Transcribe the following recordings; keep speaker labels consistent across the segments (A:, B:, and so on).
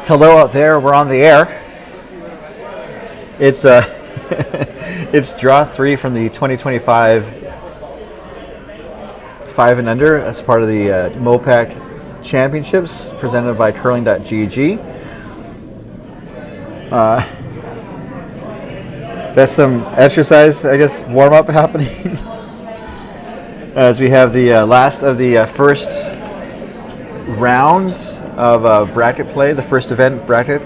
A: Hello out there, we're on the air. It's it's draw 3 from the 2025 5 and under as part of the MoPac Championships presented by curling.gg. That's some exercise, I guess, warm-up happening as we have the last of the first rounds of bracket play, the first event bracket.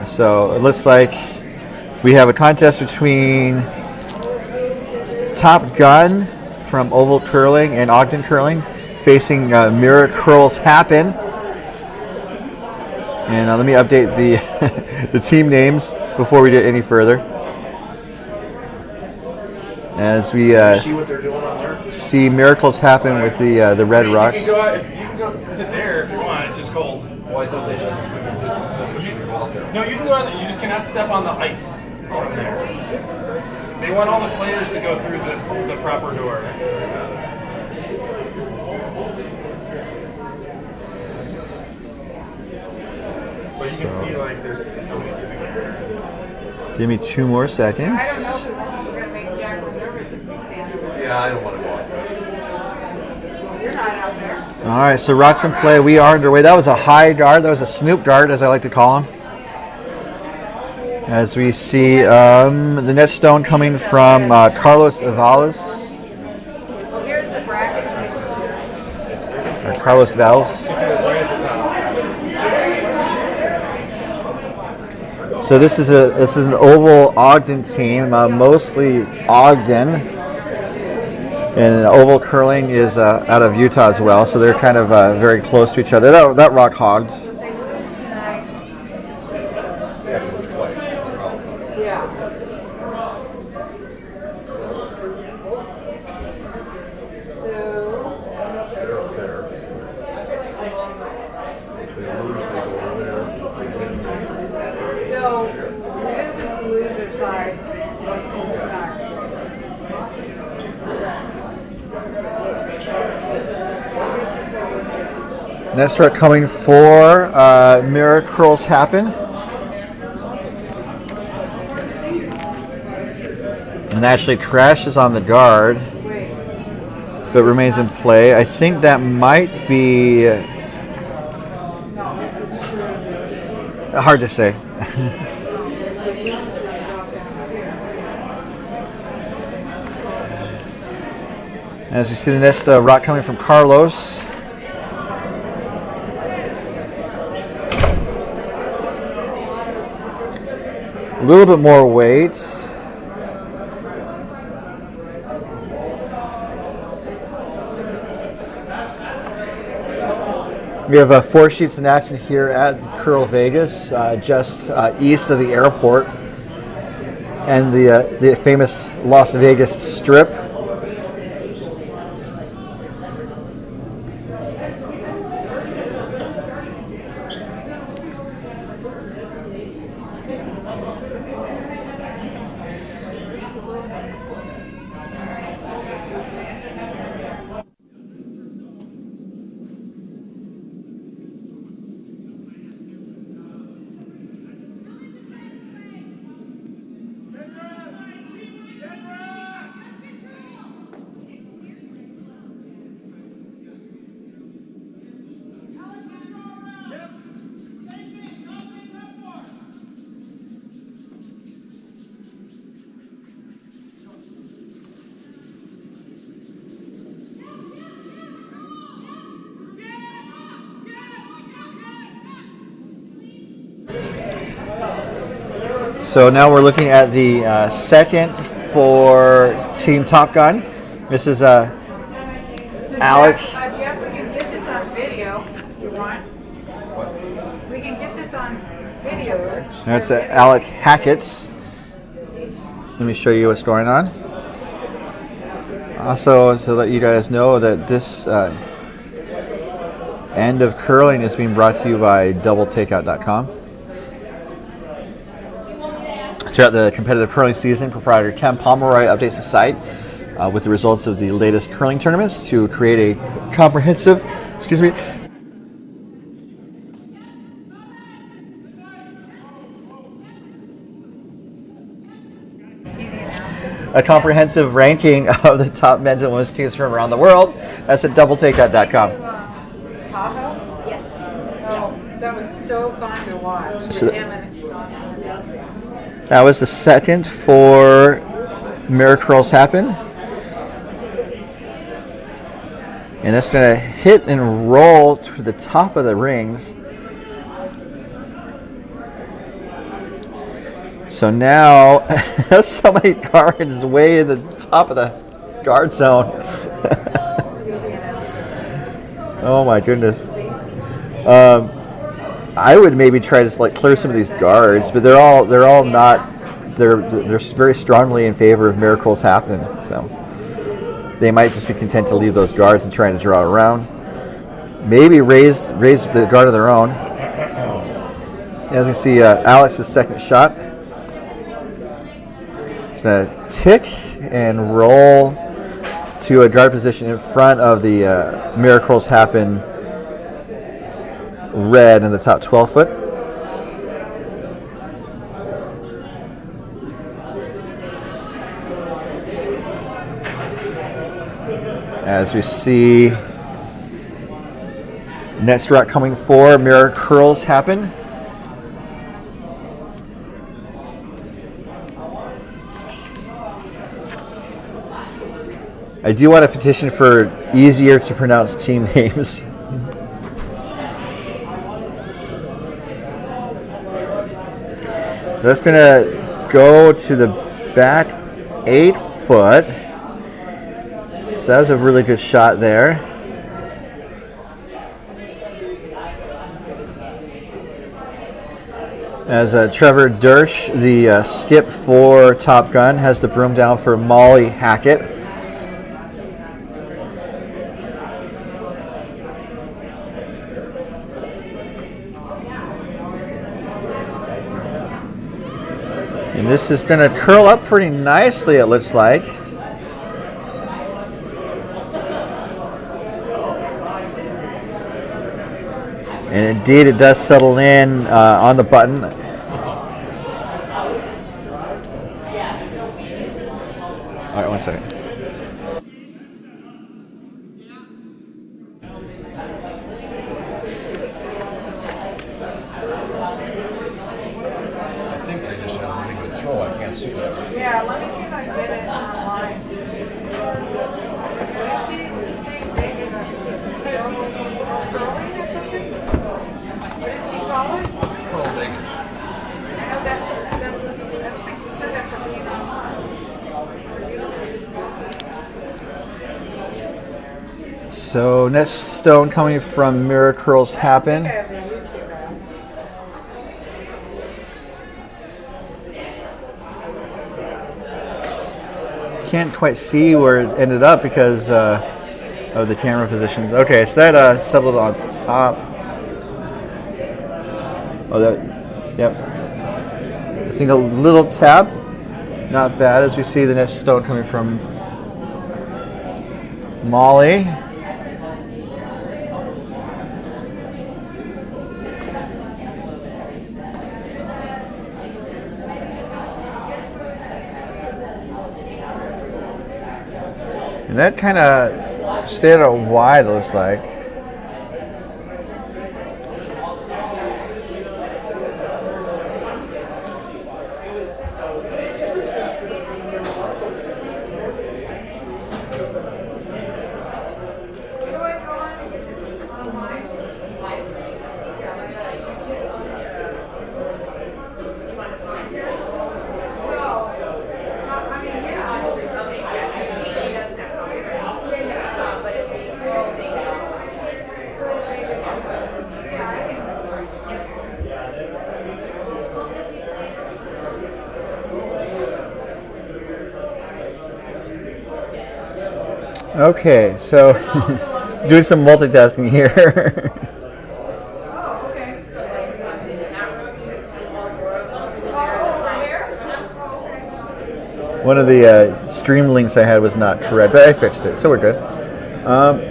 A: So it looks like we have a contest between Top Gun from Oval Curling and Ogden Curling facing Miracurls Happen. And let me update the the team names before we get any further. As we
B: see what they're doing on there?
A: See Miracles Happen with the red rocks.
B: You can go sit there if you want. It's just cold.
C: Well, I thought they should go out there.
B: No, you can go out there. You just cannot step on the ice from there. They want all the players to go through the proper door. But you can see like there's somebody sitting there.
A: Give me 2 more seconds.
D: I don't know if we're going to make Jack nervous if we stand over there.
C: Yeah, I don't want to go out there.
D: You're not out there.
A: All right, so rocks in play. We are underway. That was a high dart. That was a Snoop dart, as I like to call him. As we see the net stone coming from Carlos Valles.
D: Well, here's the bracket.
A: Or Carlos Valles. So this is an oval Ogden team, mostly Ogden, and oval curling is out of Utah as well. So they're kind of very close to each other. That rock hogged.
D: Yeah.
C: They're up there. They lose, they go over there. They win, they...
D: So this is the loser side.
A: Next start coming for Miracurls Happen. And actually crashes on the guard, but remains in play. I think that might be hard to say. As you see the next rock coming from Carlos. A little bit more weight. We have 4 sheets in action here at CurlVegas, just east of the airport and the famous Las Vegas Strip. So now we're looking at the second for Team Top Gun. This is Alec.
D: Jeff, we can get this on video if you want. We can get this on video.
A: That's Alec Hackett. Let me show you what's going on. Also, to let you guys know that this end of curling is being brought to you by doubletakeout.com. Throughout the competitive curling season, proprietor Ken Pomeroy updates the site with the results of the latest curling tournaments to create a comprehensive, a comprehensive ranking of the top men's and women's teams from around the world. That's at doubletake.com.
D: Tahoe? Yeah. Oh, that was so fun to watch.
A: So-
D: With him and
A: That was the second for Miracurls Happen. And it's going to hit and roll to the top of the rings. So now, so many guards way in the top of the guard zone. Oh my goodness. I would maybe try to like clear some of these guards, but they're all not. They're very strongly in favor of Miracles Happen. So they might just be content to leave those guards and trying to draw around. Maybe raise the guard of their own. As we see, Alex's second shot. It's going to tick and roll to a guard position in front of the Miracles Happen red in the top 12 foot. As we see, next rock coming for Miracurls Happen. I do want to petition for easier to pronounce team names. That's going to go to the back 8 foot. So that was a really good shot there. As Trevor Dersch, the skip for Top Gun, has the broom down for Molly Hackett. And this is going to curl up pretty nicely, it looks like. And indeed, it does settle in on the button. All right, 1 second.
C: I think they just had a really good throw. I can't see that.
D: yeah, let me see if I can get it online. Did she say they did a curling or something? What did she call it?
C: CurlVegas.
D: I know that's I think she said that for being online.
A: So next stone coming from Miracurls Happen.
D: I have the YouTube app.
A: Can't quite see where it ended up because of the camera positions. Okay, so that settled on top. Oh, that, yep. I think a little tap, not bad. As we see the next stone coming from Molly. And that kind of stayed out wide, it looks like.
D: Where do I go on? Online? I mean,
A: Okay, so doing some multitasking here.
D: oh, okay.
A: One of the stream links I had was not correct, but I fixed it, so we're good.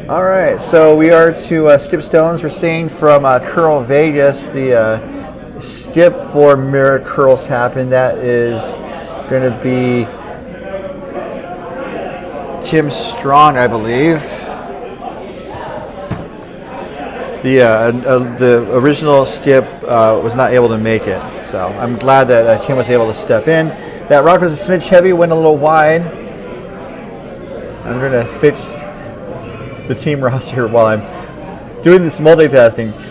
A: All right, so we are to skip stones. We're seeing from CurlVegas the skip for Miracurls Happen. That is going to be Kim Strong, I believe. The original skip was not able to make it, so I'm glad that Kim was able to step in. That rock was a smidge heavy, went a little wide. I'm going to fix the team roster while I'm doing this multitasking.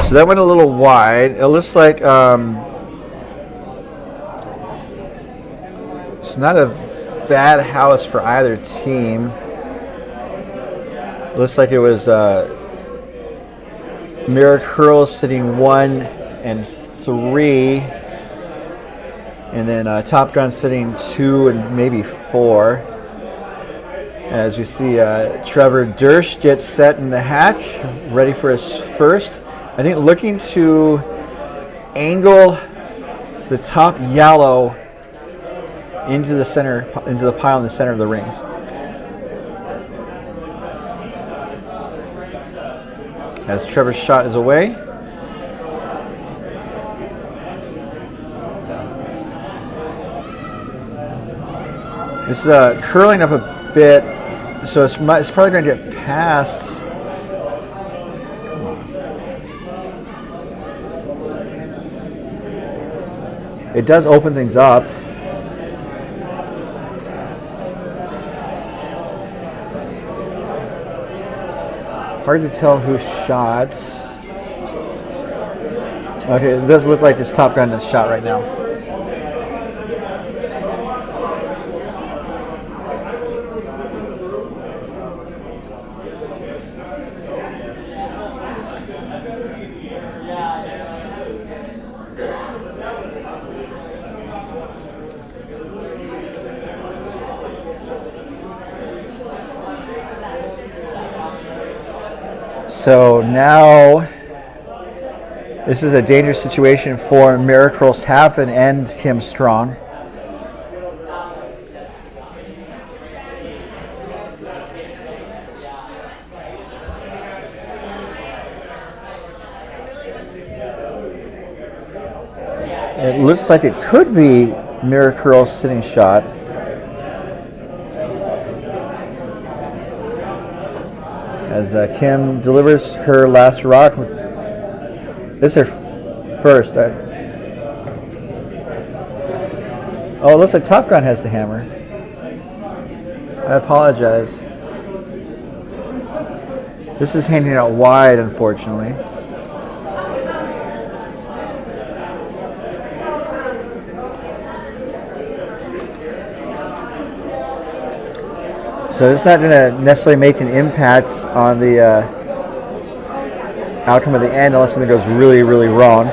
A: So that went a little wide. It looks like it's not a bad house for either team. Looks like it was Miracurls sitting 1 and 3, and then Top Gun sitting 2 and maybe 4. As you see, Trevor Dersch gets set in the hack, ready for his first. I think looking to angle the top yellow into the center, into the pile in the center of the rings. As Trevor's shot is away. This is curling up a bit, so it's probably going to get past. It does open things up. Hard to tell who shot. Okay, it does look like this Top Gun is shot right now. So now this is a dangerous situation for Miracurls Happen and Kim Strong. It looks like it could be Miracurls sitting shot. As Kim delivers her last rock. This is her first. Oh, it looks like Top Gun has the hammer. I apologize. This is handing out wide, unfortunately. So it's not going to necessarily make an impact on the outcome of the end unless something goes really, really wrong.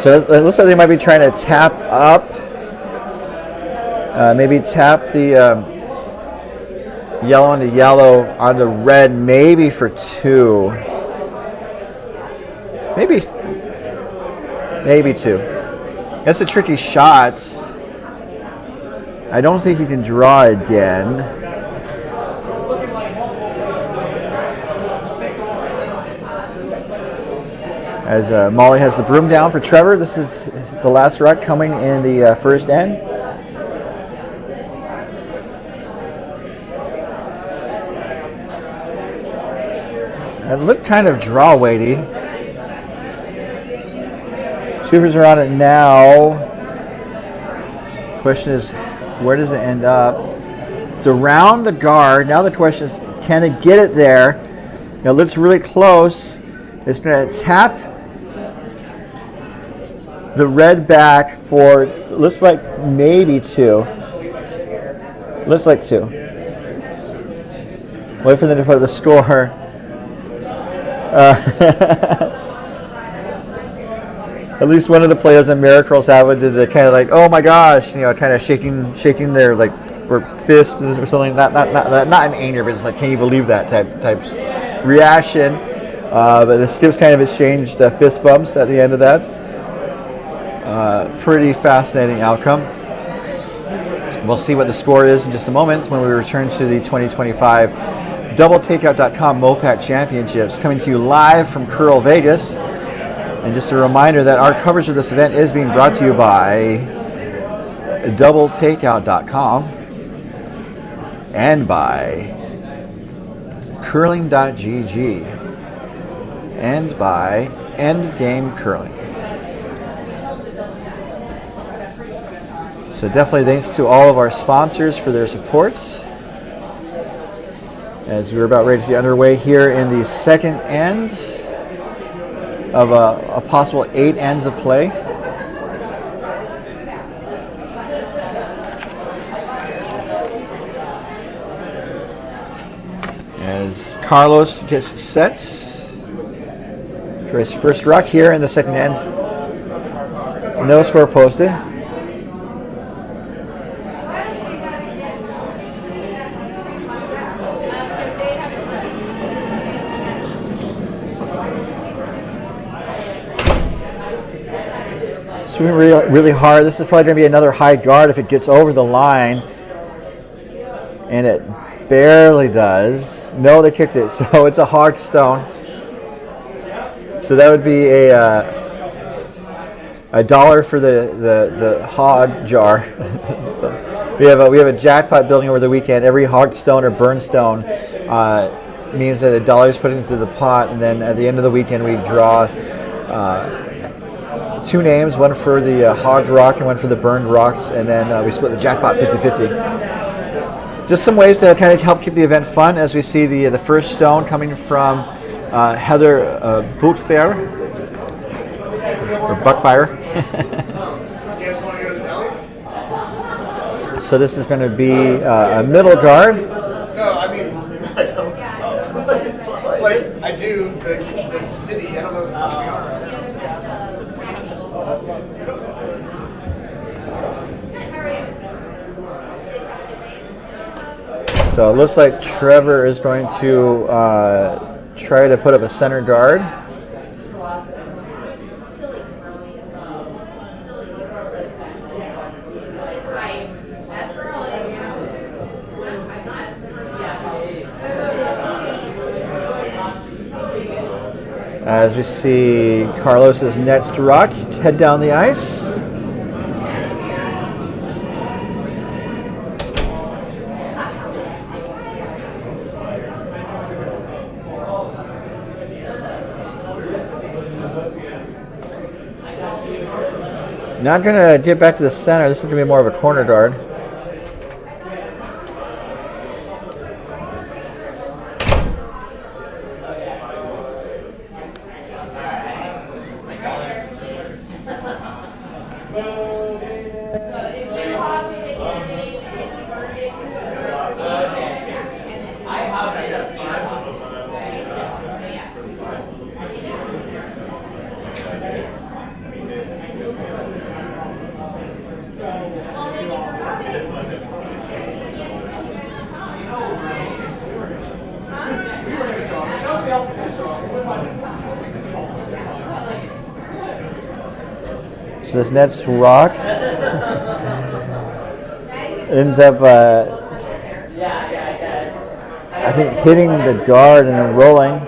A: So it looks like they might be trying to tap up, maybe tap the yellow onto yellow onto red, maybe for 2. Maybe 2. That's a tricky shot. I don't think you can draw again. As Molly has the broom down for Trevor. This is the last rock coming in the first end. It looked kind of draw weighty. Sweepers are on it now. Question is, where does it end up? It's around the guard. Now the question is, can it get it there? It looks really close. It's going to tap the red back for, looks like maybe 2. Looks like 2. Wait for them to put the score. At least one of the players in Miracurls Happen did the kind of like, oh my gosh, you know, kind of shaking their like for fists or something. Not in anger, but it's like, can you believe that type reaction. But the skips kind of exchanged fist bumps at the end of that. Pretty fascinating outcome. We'll see what the score is in just a moment when we return to the 2025 DoubleTakeout.com MoPac Championships, coming to you live from CurlVegas. And just a reminder that our coverage of this event is being brought to you by DoubleTakeout.com and by Curling.gg and by Endgame Curling. So definitely thanks to all of our sponsors for their support as we're about ready to get underway here in the second end of a possible 8 ends of play. As Carlos gets set for his first rock here in the second end. No score posted. Swing really hard. This is probably going to be another high guard if it gets over the line. And it barely does. No, they kicked it. So it's a hard stone. So that would be a dollar for the hog jar. we have a jackpot building over the weekend. Every hog stone or burn stone means that a dollar is put into the pot, and then at the end of the weekend we draw 2 names, one for the hogged rock and one for the burned rocks, and then we split the jackpot 50-50. Just some ways to kind of help keep the event fun as we see the first stone coming from Heather Bootfair, or Buckfire. So this is going to be a middle guard.
E: So, I mean, like, I do the city, I don't know if we are.
A: So it looks like Trevor is going to try to put up a center guard. As we see Carlos's next rock head down the ice. Not going to get back to the center. This is going to be more of a corner guard. So this next rock ends up, I think, hitting the guard and then rolling.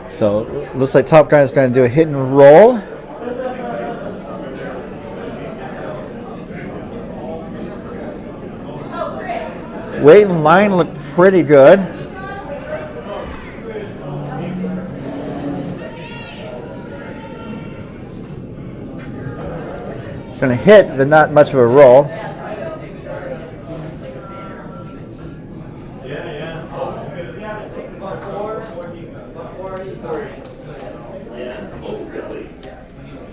A: So looks like Top Gun is going to do a hit and roll. Weight and line look pretty good. It's going to hit, but not much of a roll.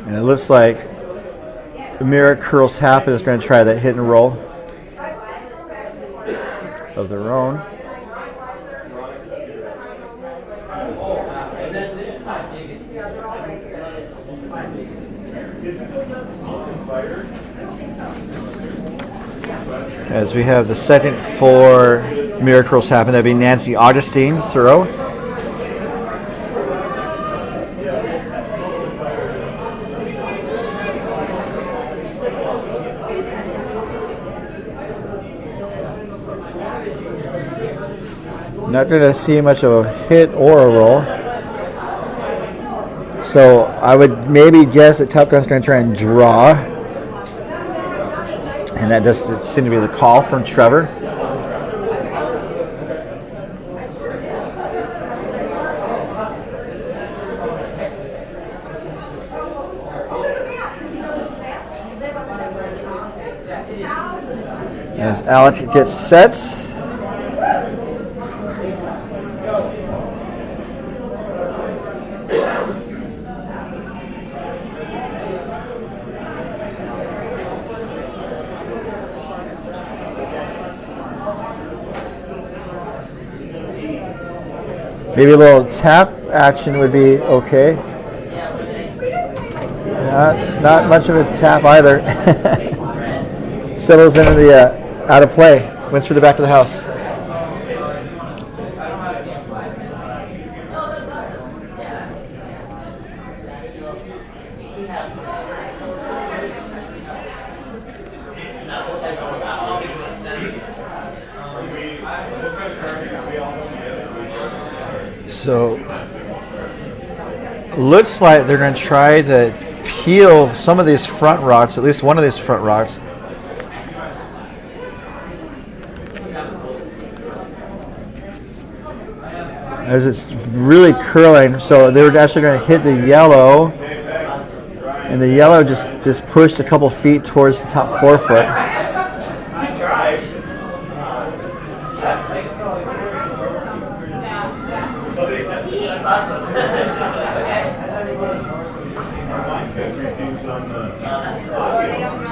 A: And it looks like Miracurls Happen is going to try that hit and roll. of their own. As we have the second for Miracurls Happen, that'd be Nancy Augustine throw. Not going to see much of a hit or a roll. So I would maybe guess that Top Gun's going to try and draw. And that does seem to be the call from Trevor. As Alex gets sets. Maybe a little tap action would be okay. Not much of a tap either. Settles into the out of play. Went through the back of the house. So, looks like they're going to try to peel some of these front rocks, at least one of these front rocks. As it's really curling, so they were actually going to hit the yellow, and the yellow just pushed a couple feet towards the top forefoot.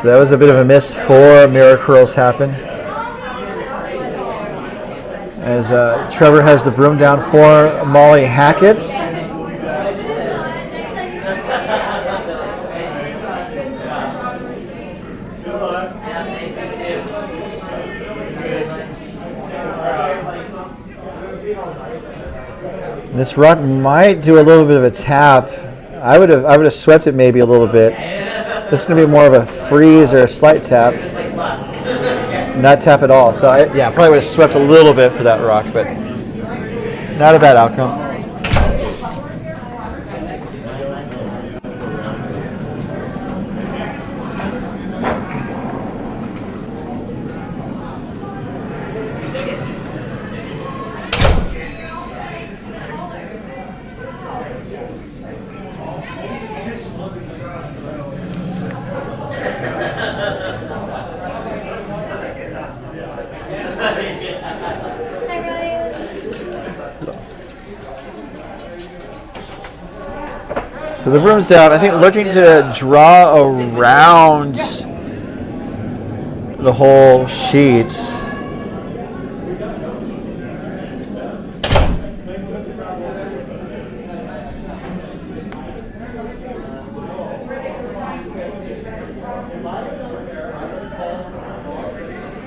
A: So that was a bit of a miss for Miracurls Happen. As Trevor has the broom down for Molly Hackett's. This rock might do a little bit of a tap. I would have swept it maybe a little bit. This is going to be more of a freeze or a slight tap. Not tap at all. So I probably would have swept a little bit for that rock, but not a bad outcome. So the broom's down, I think looking to draw around the whole sheet.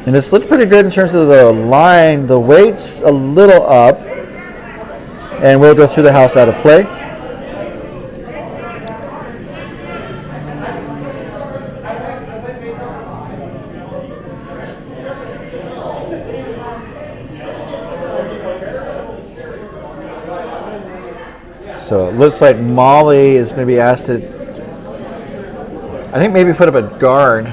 A: And this looked pretty good in terms of the line. The weight's a little up. And we'll go through the house out of play. So it looks like Molly is going to be asked to, I think, maybe put up a guard.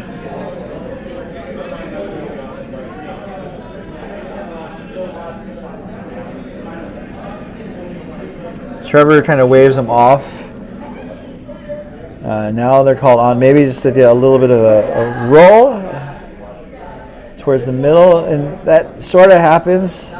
A: Trevor kind of waves them off. Now they're called on. Maybe just to get a little bit of a roll towards the middle, and that sort of happens.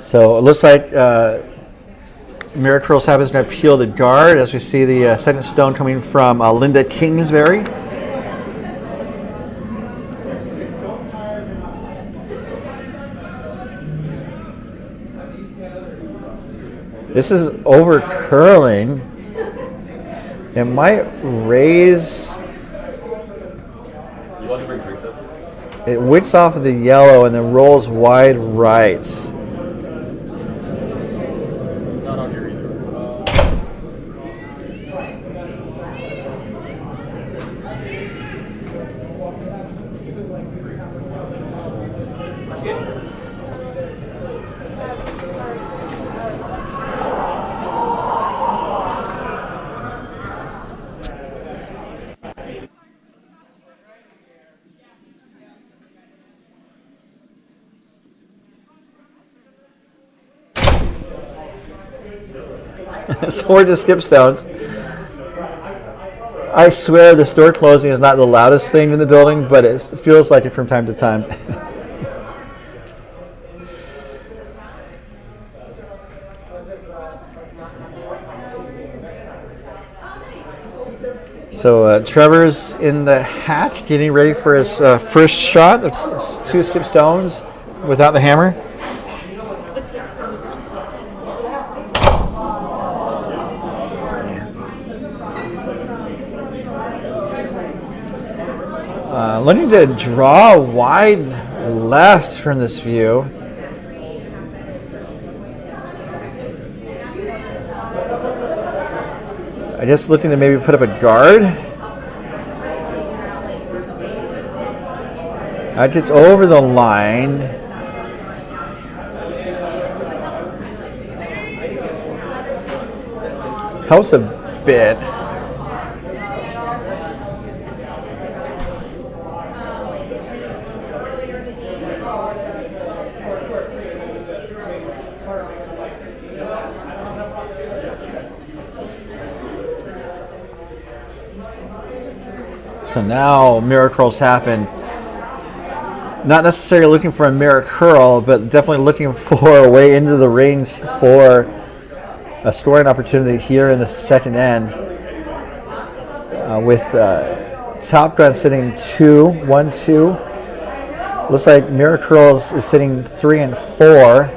A: So it looks like Miracurls Happen is going to peel the guard as we see the second stone coming from Linda Kingsbury. This is over curling. It might raise.
C: You want to bring drinks up?
A: It wicks off of the yellow and then rolls wide right.
C: Not on here either.
A: Sword to skip stones. I swear the store closing is not the loudest thing in the building, but it feels like it from time to time. So Trevor's in the hatch, getting ready for his first shot of 2 skip stones without the hammer. Looking to draw wide left from this view. I guess looking to maybe put up a guard. That gets over the line. Helps a bit. So now Miracurls Happen. Not necessarily looking for a Miracurl, but definitely looking for a way into the rings for a scoring opportunity here in the second end. With Top Gun sitting 1-2. Looks like Miracurls is sitting 3 and 4.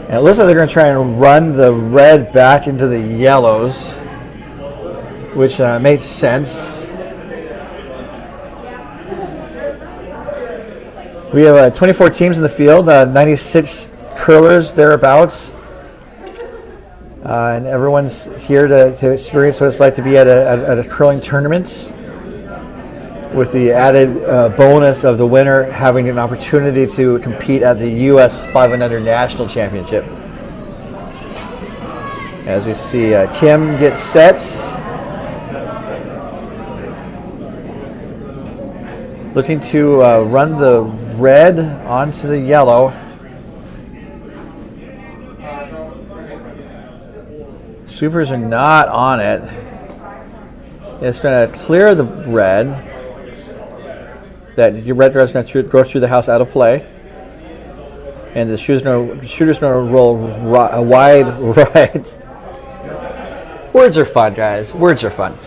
A: And it looks like they're going to try and run the red back into the yellows, which makes sense. We have 24 teams in the field, 96 curlers thereabouts, and everyone's here to experience what it's like to be at a curling tournament, with the added bonus of the winner having an opportunity to compete at the U.S. 5 and Under National Championship. As we see Kim get set. Looking to run the red onto the yellow. Supers are not on it. It's going to clear the red. That your red is going to go through the house out of play, and the shooter's going to roll wide right. Words are fun, guys. Words are fun.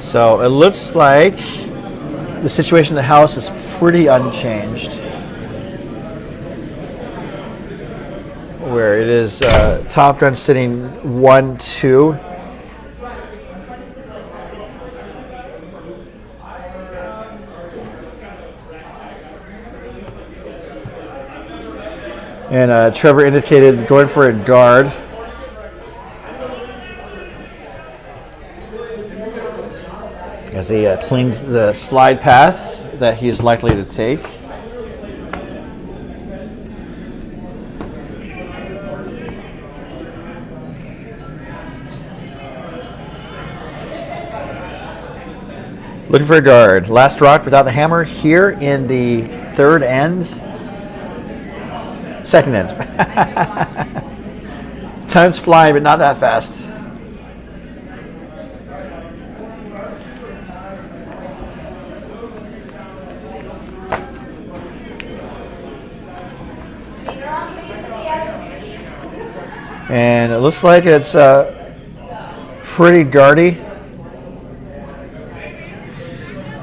A: So it looks like the situation in the house is pretty unchanged, where it is Top Gun sitting 1-2. And Trevor indicated going for a guard. As he cleans the slide pass that he is likely to take. Looking for a guard. Last rock without the hammer here in the third end. Second end. Time's flying, but not that fast. And it looks like it's pretty guardy.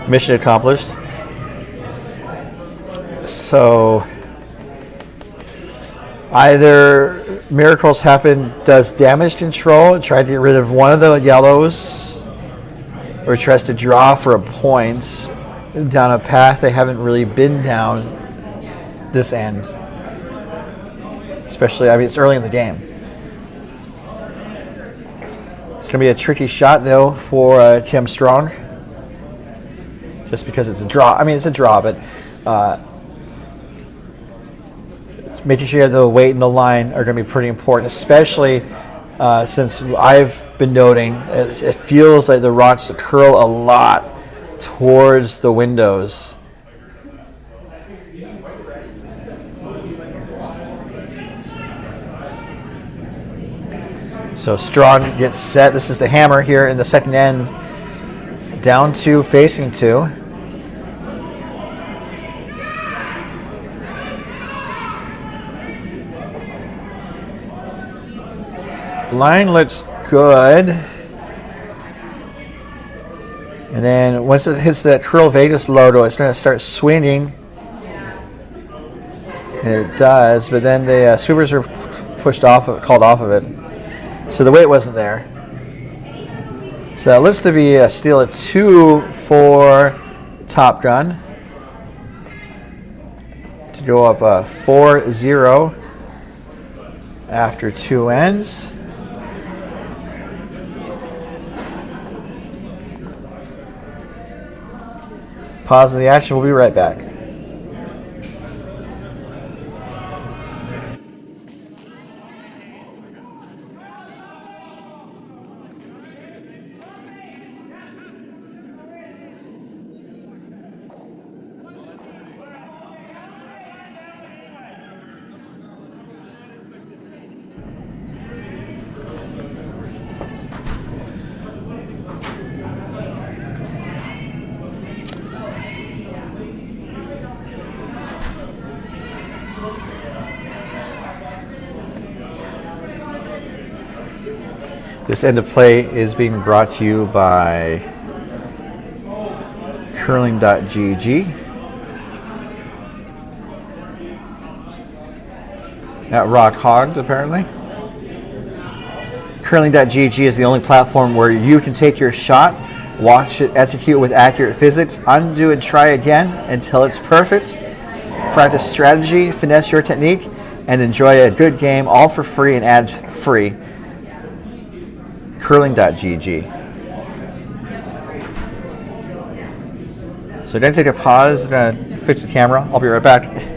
A: Mission accomplished. So either Miracurls Happen does damage control, try to get rid of one of the yellows, or tries to draw for a point down a path they haven't really been down this end. Especially, I mean, it's early in the game. It's going to be a tricky shot, though, for Kim Strong. Just because it's a draw. I mean, it's a draw, but making sure you have the weight and the line are going to be pretty important, especially since I've been noting it feels like the rocks curl a lot towards the windows. So Strong gets set. This is the hammer here in the second end. Down 2, facing 2. Line looks good. And then once it hits that CurlVegas logo, it's going to start swinging. And it does, but then the sweepers are called off of it. So the weight wasn't there. So that looks to be a steal of 2 for Top Gun to go up 4-0 after 2 ends. Pause in the action. We'll be right back. This end of play is being brought to you by curling.gg. At Rock Hogged, apparently. Curling.gg is the only platform where you can take your shot, watch it execute with accurate physics, undo and try again until it's perfect, practice strategy, finesse your technique, and enjoy a good game, all for free and ad-free. Curling.gg. So I'm going to take a pause, I'm going to fix the camera. I'll be right back.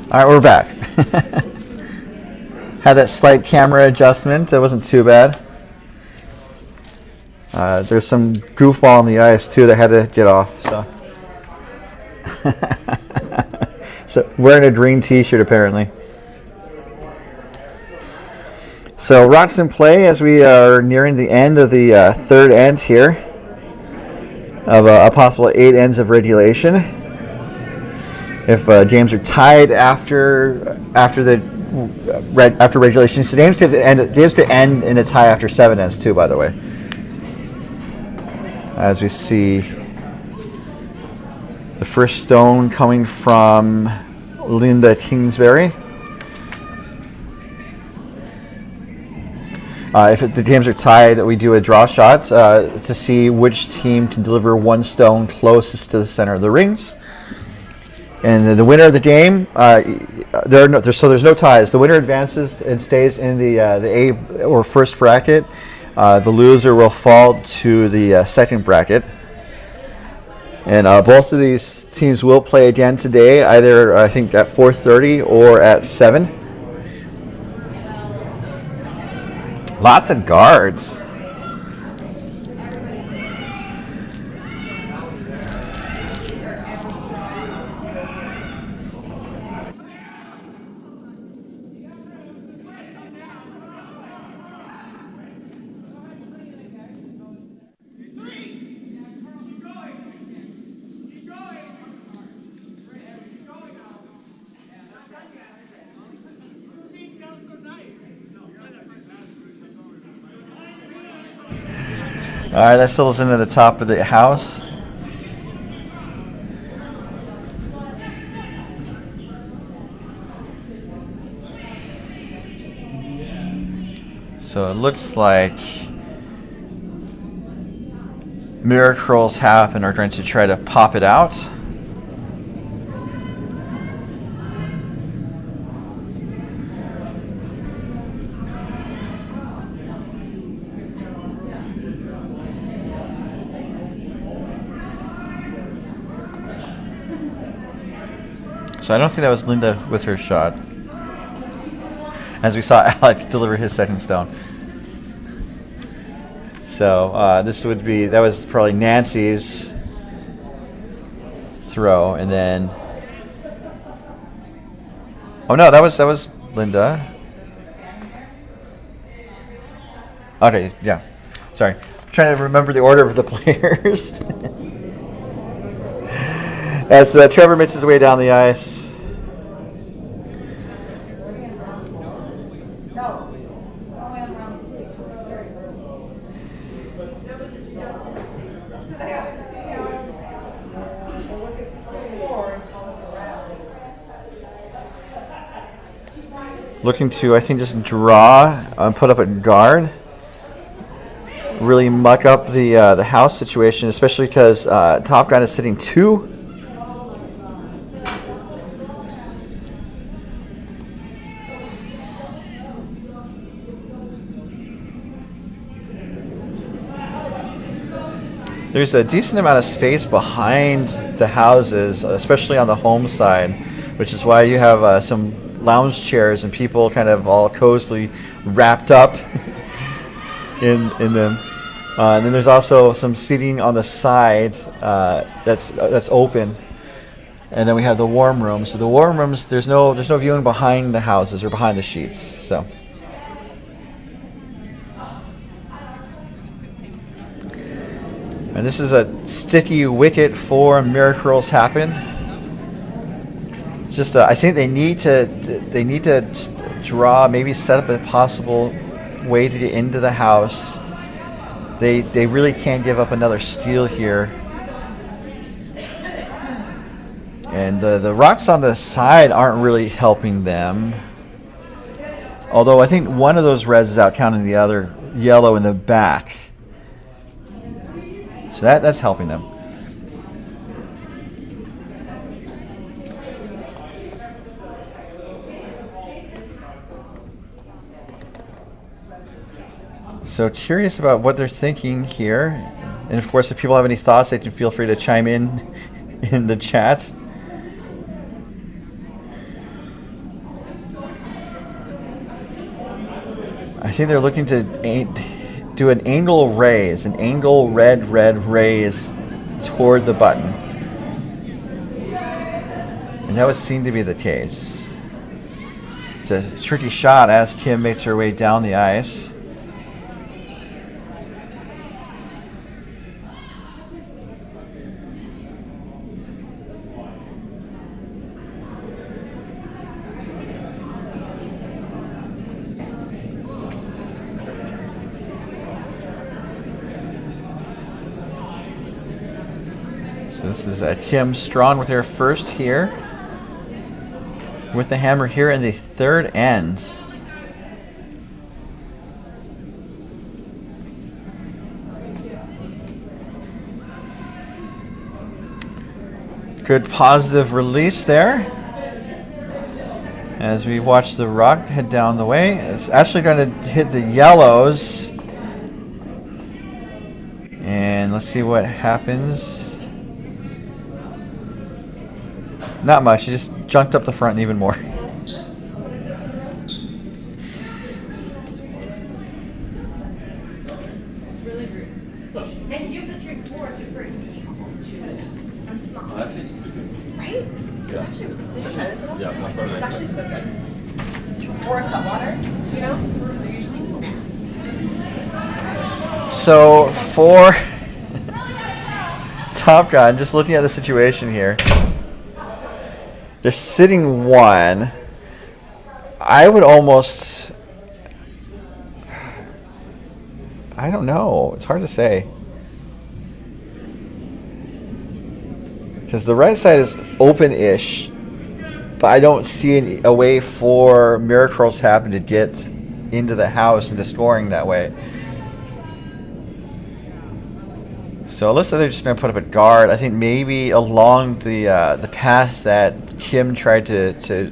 A: All right, we're back. Had that slight camera adjustment. It wasn't too bad. There's some goofball on the ice too that had to get off. So wearing a green T-shirt apparently. So rocks in play as we are nearing the end of the third end here of a possible 8 ends of regulation. If games are tied after regulation, so games could end in a tie after 7 ends too. By the way, as we see the first stone coming from Linda Kingsbury. The games are tied, we do a draw shot to see which team can deliver one stone closest to the center of the rings. And the winner of the game, there's no ties. The winner advances and stays in the A or first bracket. The loser will fall to the second bracket. And both of these teams will play again today, either I think at 4:30 or at 7. Lots of guards. All right, that still is into the top of the house. So it looks like Miracurls Happen are going to try to pop it out. So I don't think that was Linda with her shot, as we saw Alex deliver his second stone. So that was probably Nancy's throw, and then, oh no, that was Linda. Okay, yeah, sorry, I'm trying to remember the order of the players. As Trevor makes his way down the ice. Looking to, I think, just draw and put up a guard. Really muck up the house situation, especially because Top Gun is sitting 2. There's a decent amount of space behind the houses, especially on the home side, which is why you have some lounge chairs and people kind of all cozily wrapped up in them. And then there's also some seating on the side that's open. And then we have the warm rooms. So the warm rooms, there's no viewing behind the houses or behind the sheets. So. And this is a sticky wicket for Miracurls Happen. Just I think they need to draw, maybe set up a possible way to get into the house. They really can't give up another steal here. And the rocks on the side aren't really helping them. Although I think one of those reds is out counting the other yellow in the back. So that's helping them. So curious about what they're thinking here. And of course, if people have any thoughts, they can feel free to chime in the chat. I think they're looking to do an angle raise, an angle red raise toward the button. And that would seem to be the case. It's a tricky shot as Kim makes her way down the ice. This is Kim Strong with her first here. With the hammer here in the third end. Good positive release there. As we watch the rock head down the way, it's actually going to hit the yellows. And let's see what happens. Not much, he just junked up the front even more.
F: And you have to drink more to first. I'm small.
C: Well, that tastes pretty good.
F: Right?
C: Yeah.
F: It's actually, did you try this at all?
C: Yeah, much better.
F: It's actually so good. Or a cup water, you know? They're usually
A: So for Top Gun, just looking at the situation here, they're sitting one. I would almost, I don't know, it's hard to say. Because the right side is open-ish, but I don't see a way for Miracurls Happen to get into the house into scoring that way. So it looks like they're just going to put up a guard. I think maybe along the path that Kim tried to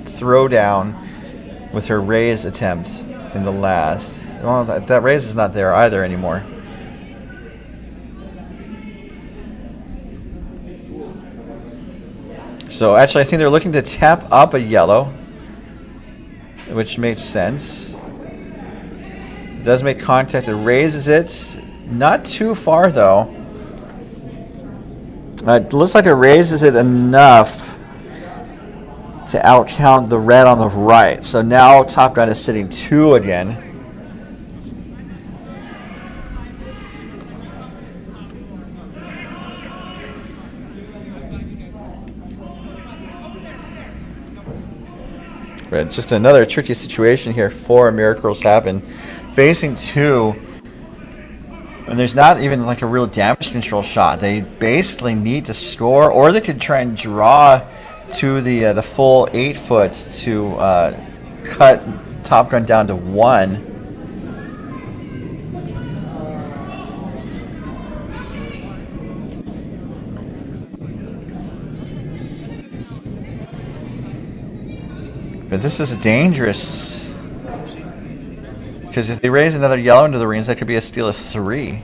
A: throw down with her raise attempt in the last. Well, that raise is not there either anymore. So actually I think they're looking to tap up a yellow, which makes sense. It does make contact, it raises it. Not too far though. It looks like it raises it enough to outcount the red on the right. So now Top Gun is sitting 2 again. But just another tricky situation here for Miracurls Happen. Facing 2. And there's not even like a real damage control shot. They basically need to score, or they could try and draw to the full 8 foot to cut Top Gun down to 1. But this is dangerous. Because if they raise another yellow into the rings, that could be a steal of 3.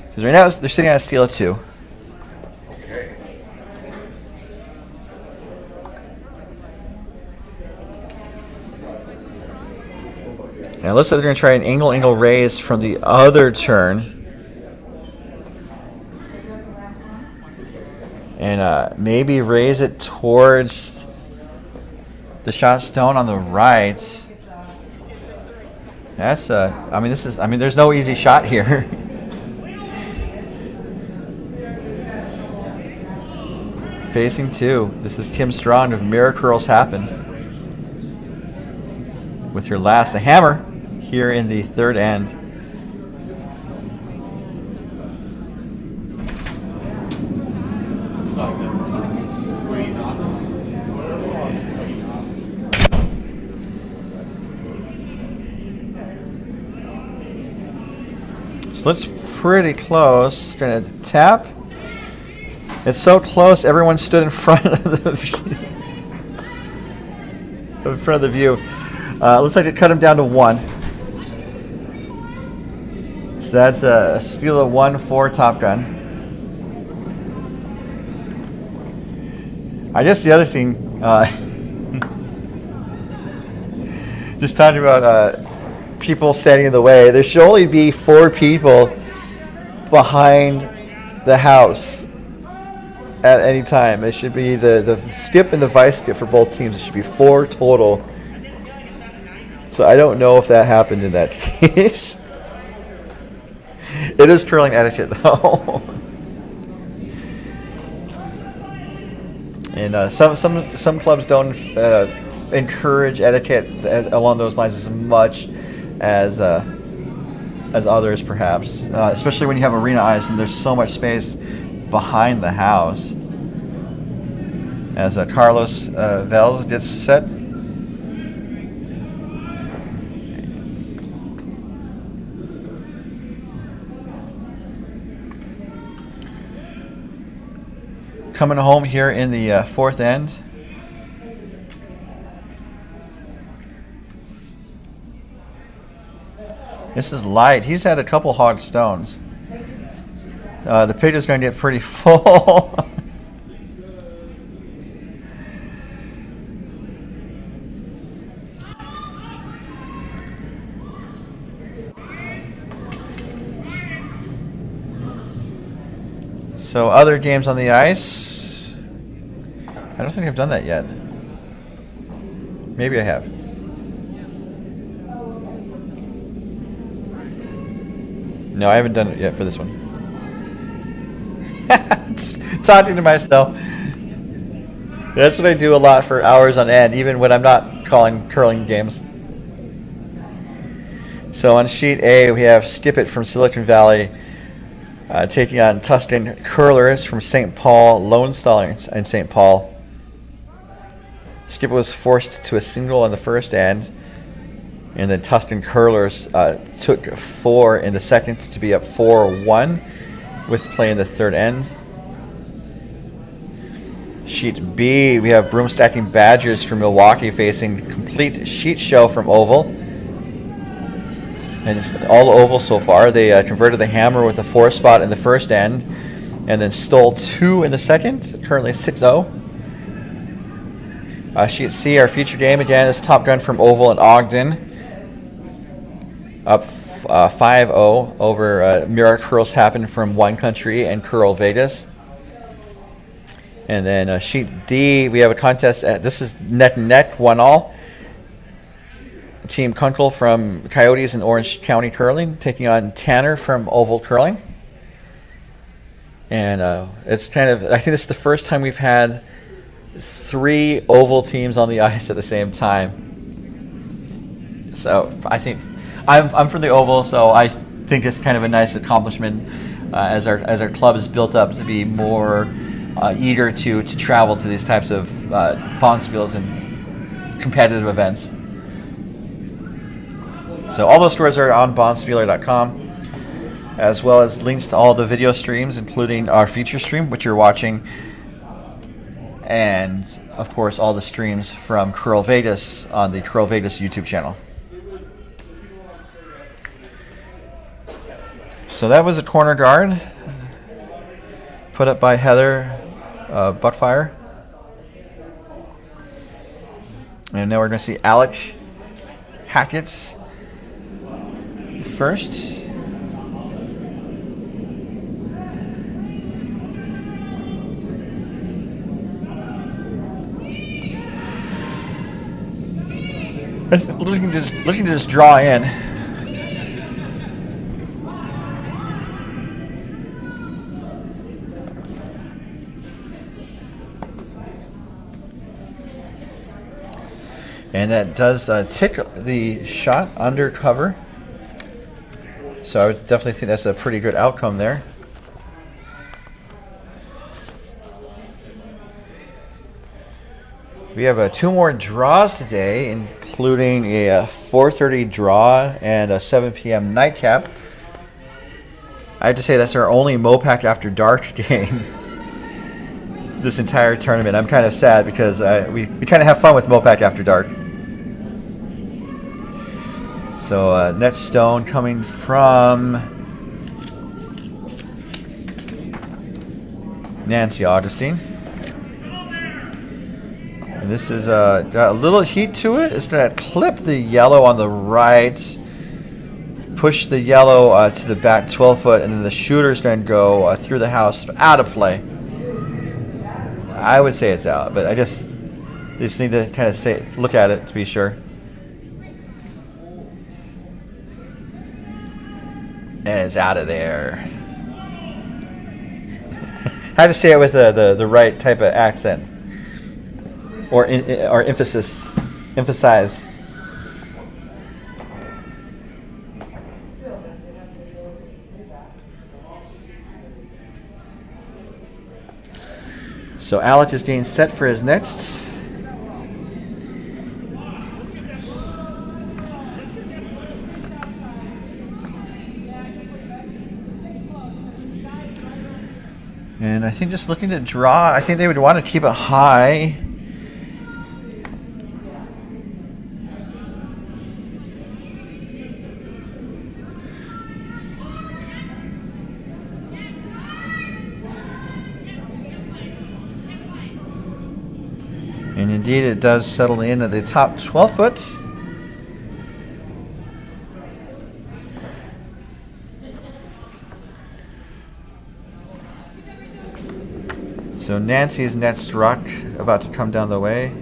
A: Because right now they're sitting on a steal of 2. Now it looks like they're going to try an angle raise from the other turn. And maybe raise it towards the shot stone on the right. That's I mean there's no easy shot here. Facing 2. This is Kim Strong of Miracurls Happen. With her last, a hammer here in the third end. So it's pretty close. Gonna tap. It's so close. Everyone stood in front of the view. In front of the view. Looks like it cut him down to 1. So that's a steal of 1 for Top Gun. I guess the other thing, just talking about people standing in the way, there should only be 4 people behind the house at any time. It should be the skip and the vice skip for both teams. It should be 4 total. So I don't know if that happened in that case. It is curling etiquette though. And some clubs don't encourage etiquette along those lines as much as others, perhaps. Especially when you have arena ice and there's so much space behind the house. As Carlos Vels gets set. coming home here in the fourth end. This is Light. He's had a couple hog stones. The pig is going to get pretty full. So other games on the ice. I don't think I've done that yet. Maybe I have. No, I haven't done it yet for this one. Just talking to myself. That's what I do a lot for hours on end, even when I'm not calling curling games. So on sheet A, we have Skip It from Silicon Valley taking on Tuscan Curlers from St. Paul, Lone Star in St. Paul. Skip It was forced to a single in the first end, and then Tuscan Curlers took 4 in the second to be up 4-1 with play in the third end. Sheet B, we have Broom Stacking Badgers from Milwaukee facing Complete Sheet Show from Oval. And it's all oval so far. They converted the hammer with a 4 spot in the first end and then stole 2 in the second, currently 6-0. Sheet C, our feature game again, is Top Gun from Oval and Ogden. Up 5-0 over Miracurls Happen from Wine Country and CurlVegas. And then sheet D, we have a contest. This is neck and neck, 1-all. Team Kunkel from Coyotes and Orange County Curling taking on Tanner from Oval Curling. And it's kind of, I think this is the first time we've had 3 Oval teams on the ice at the same time. So I think I'm from the Oval, so I think it's kind of a nice accomplishment as our club is built up to be more eager to travel to these types of bonspiels and competitive events. So all those scores are on bondspieler.com, as well as links to all the video streams, including our feature stream, which you're watching, and of course all the streams from CurlVegas on the CurlVegas YouTube channel. So that was a corner guard put up by Heather Buttfire. And now we're going to see Alec Hackett's first. Looking to just draw in. And that does tick the shot under cover. So I would definitely think that's a pretty good outcome there. We have 2 more draws today, including a 4:30 draw and a 7 p.m. nightcap. I have to say that's our only MoPac After Dark game this entire tournament. I'm kind of sad because we kind of have fun with MoPac After Dark. So net stone coming from Nancy Augustine. And this is got a little heat to it. It's going to clip the yellow on the right, push the yellow to the back 12 foot, and then the shooter's going to go through the house out of play. I would say it's out, but I just need to kind of look at it to be sure. And it's out of there. I have to say it with the right type of accent or emphasize. So Alec is getting set for his next. And I think just looking to draw, I think they would want to keep it high. And indeed it does settle in at the top 12 foot. So Nancy's net struck, about to come down the way.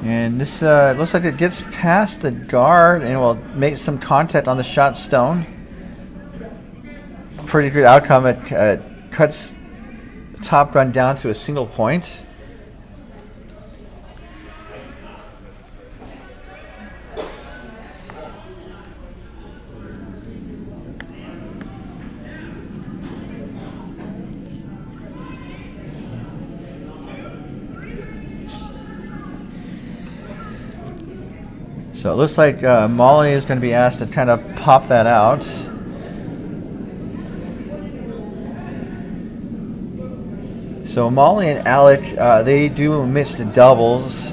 A: And this looks like it gets past the guard and will make some contact on the shot stone. Pretty good outcome. It cuts the top gun down to a single point. So it looks like Molly is going to be asked to kind of pop that out. So Molly and Alec, they do mixed doubles,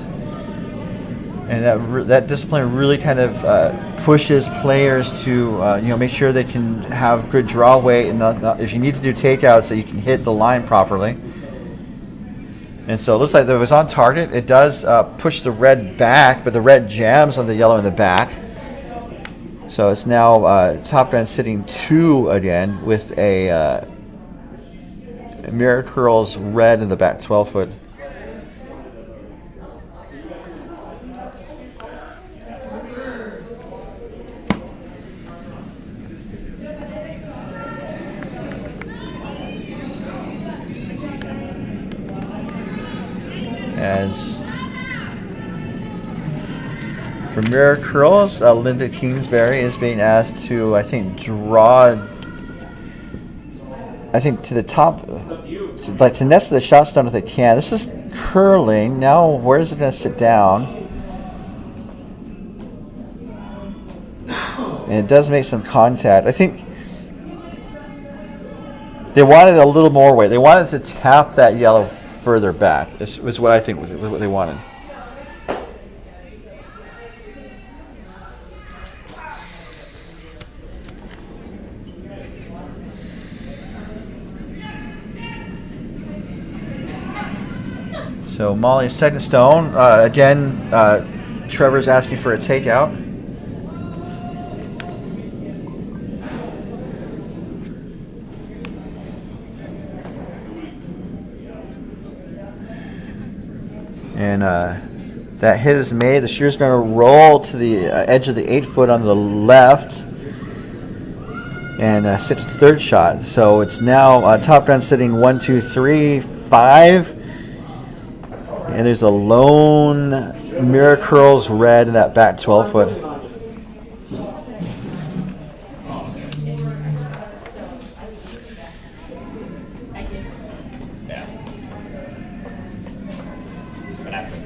A: and that discipline really kind of pushes players to make sure they can have good draw weight, and if you need to do takeouts, that you can hit the line properly. And so it looks like that it was on target. It does push the red back, but the red jams on the yellow in the back. So it's now top gun sitting 2 again with a Miracurls red in the back 12 foot. As for Miracurls, Linda Kingsbury is being asked to, I think, draw, I think, to the top, like to nest the shot stone if they can. This is curling. Now, where is it going to sit down? And it does make some contact. I think they wanted a little more weight. They wanted to tap that yellow further back. This was what I think was what they wanted. So Molly's second stone. Again, Trevor's asking for a takeout. And that hit is made. The shooter's going to roll to the edge of the 8 foot on the left and sit to the third shot. So it's now top gun sitting 1, 2, 3, 5. And there's a lone Miracurls red in that back 12 foot.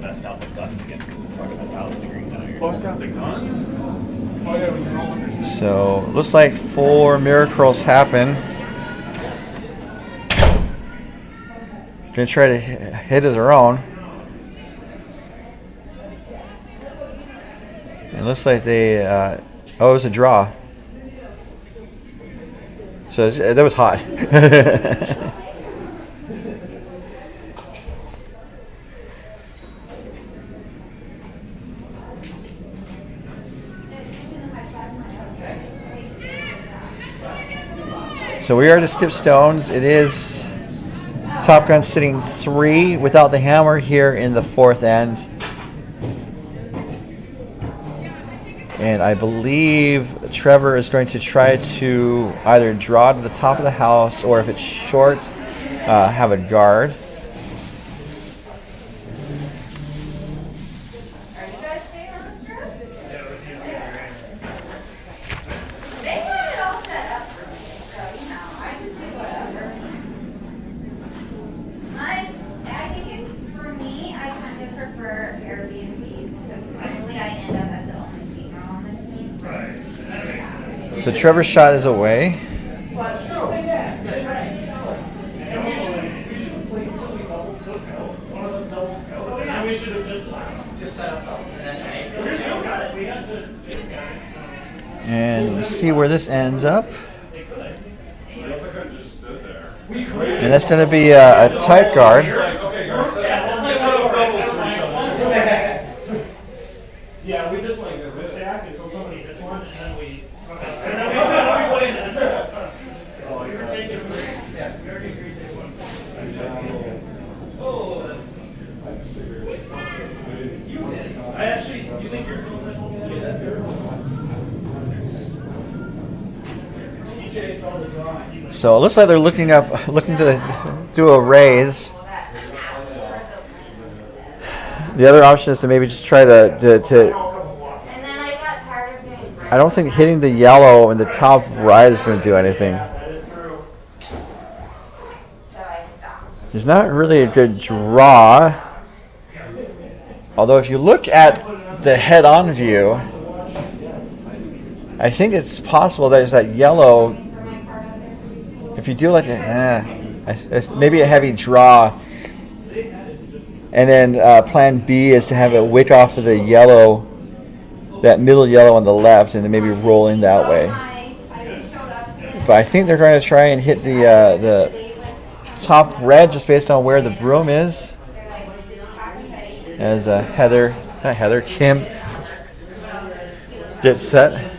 G: Bust out the guns again because it's fucking 1,000 degrees out here.
B: Bust out the guns? Oh yeah, we can all understand.
A: So looks like 4 Miracurls Happen. Gonna try to hit of their own. It looks like they it was a draw. So that was hot. So we are to skip stones. It is top gun sitting 3 without the hammer here in the 4th end. And I believe Trevor is going to try to either draw to the top of the house, or if it's short, have a guard.
D: Are you guys staying
H: work Airbnbs because normally I end up as the only female on the team.
A: So Trevor's shot is away. And we'll see where this ends up. And that's going to be a tight guard.
B: Yeah, we just like stack until somebody hits one, and then we. I actually, you think you're doing this one?
A: So it looks like they're looking to do a raise. The other option is to maybe just try to
H: And then I got tired of doing
A: I don't think hitting the yellow in the top right is going to do anything.
H: so I stopped.
A: There's not really a good draw. Although if you look at the head-on view, I think it's possible there's that yellow. If you do like maybe a heavy draw, and then plan B is to have it wick off of the yellow, that middle yellow on the left, and then maybe roll in that way. But I think they're going to try and hit the top red just based on where the broom is. As Kim gets set.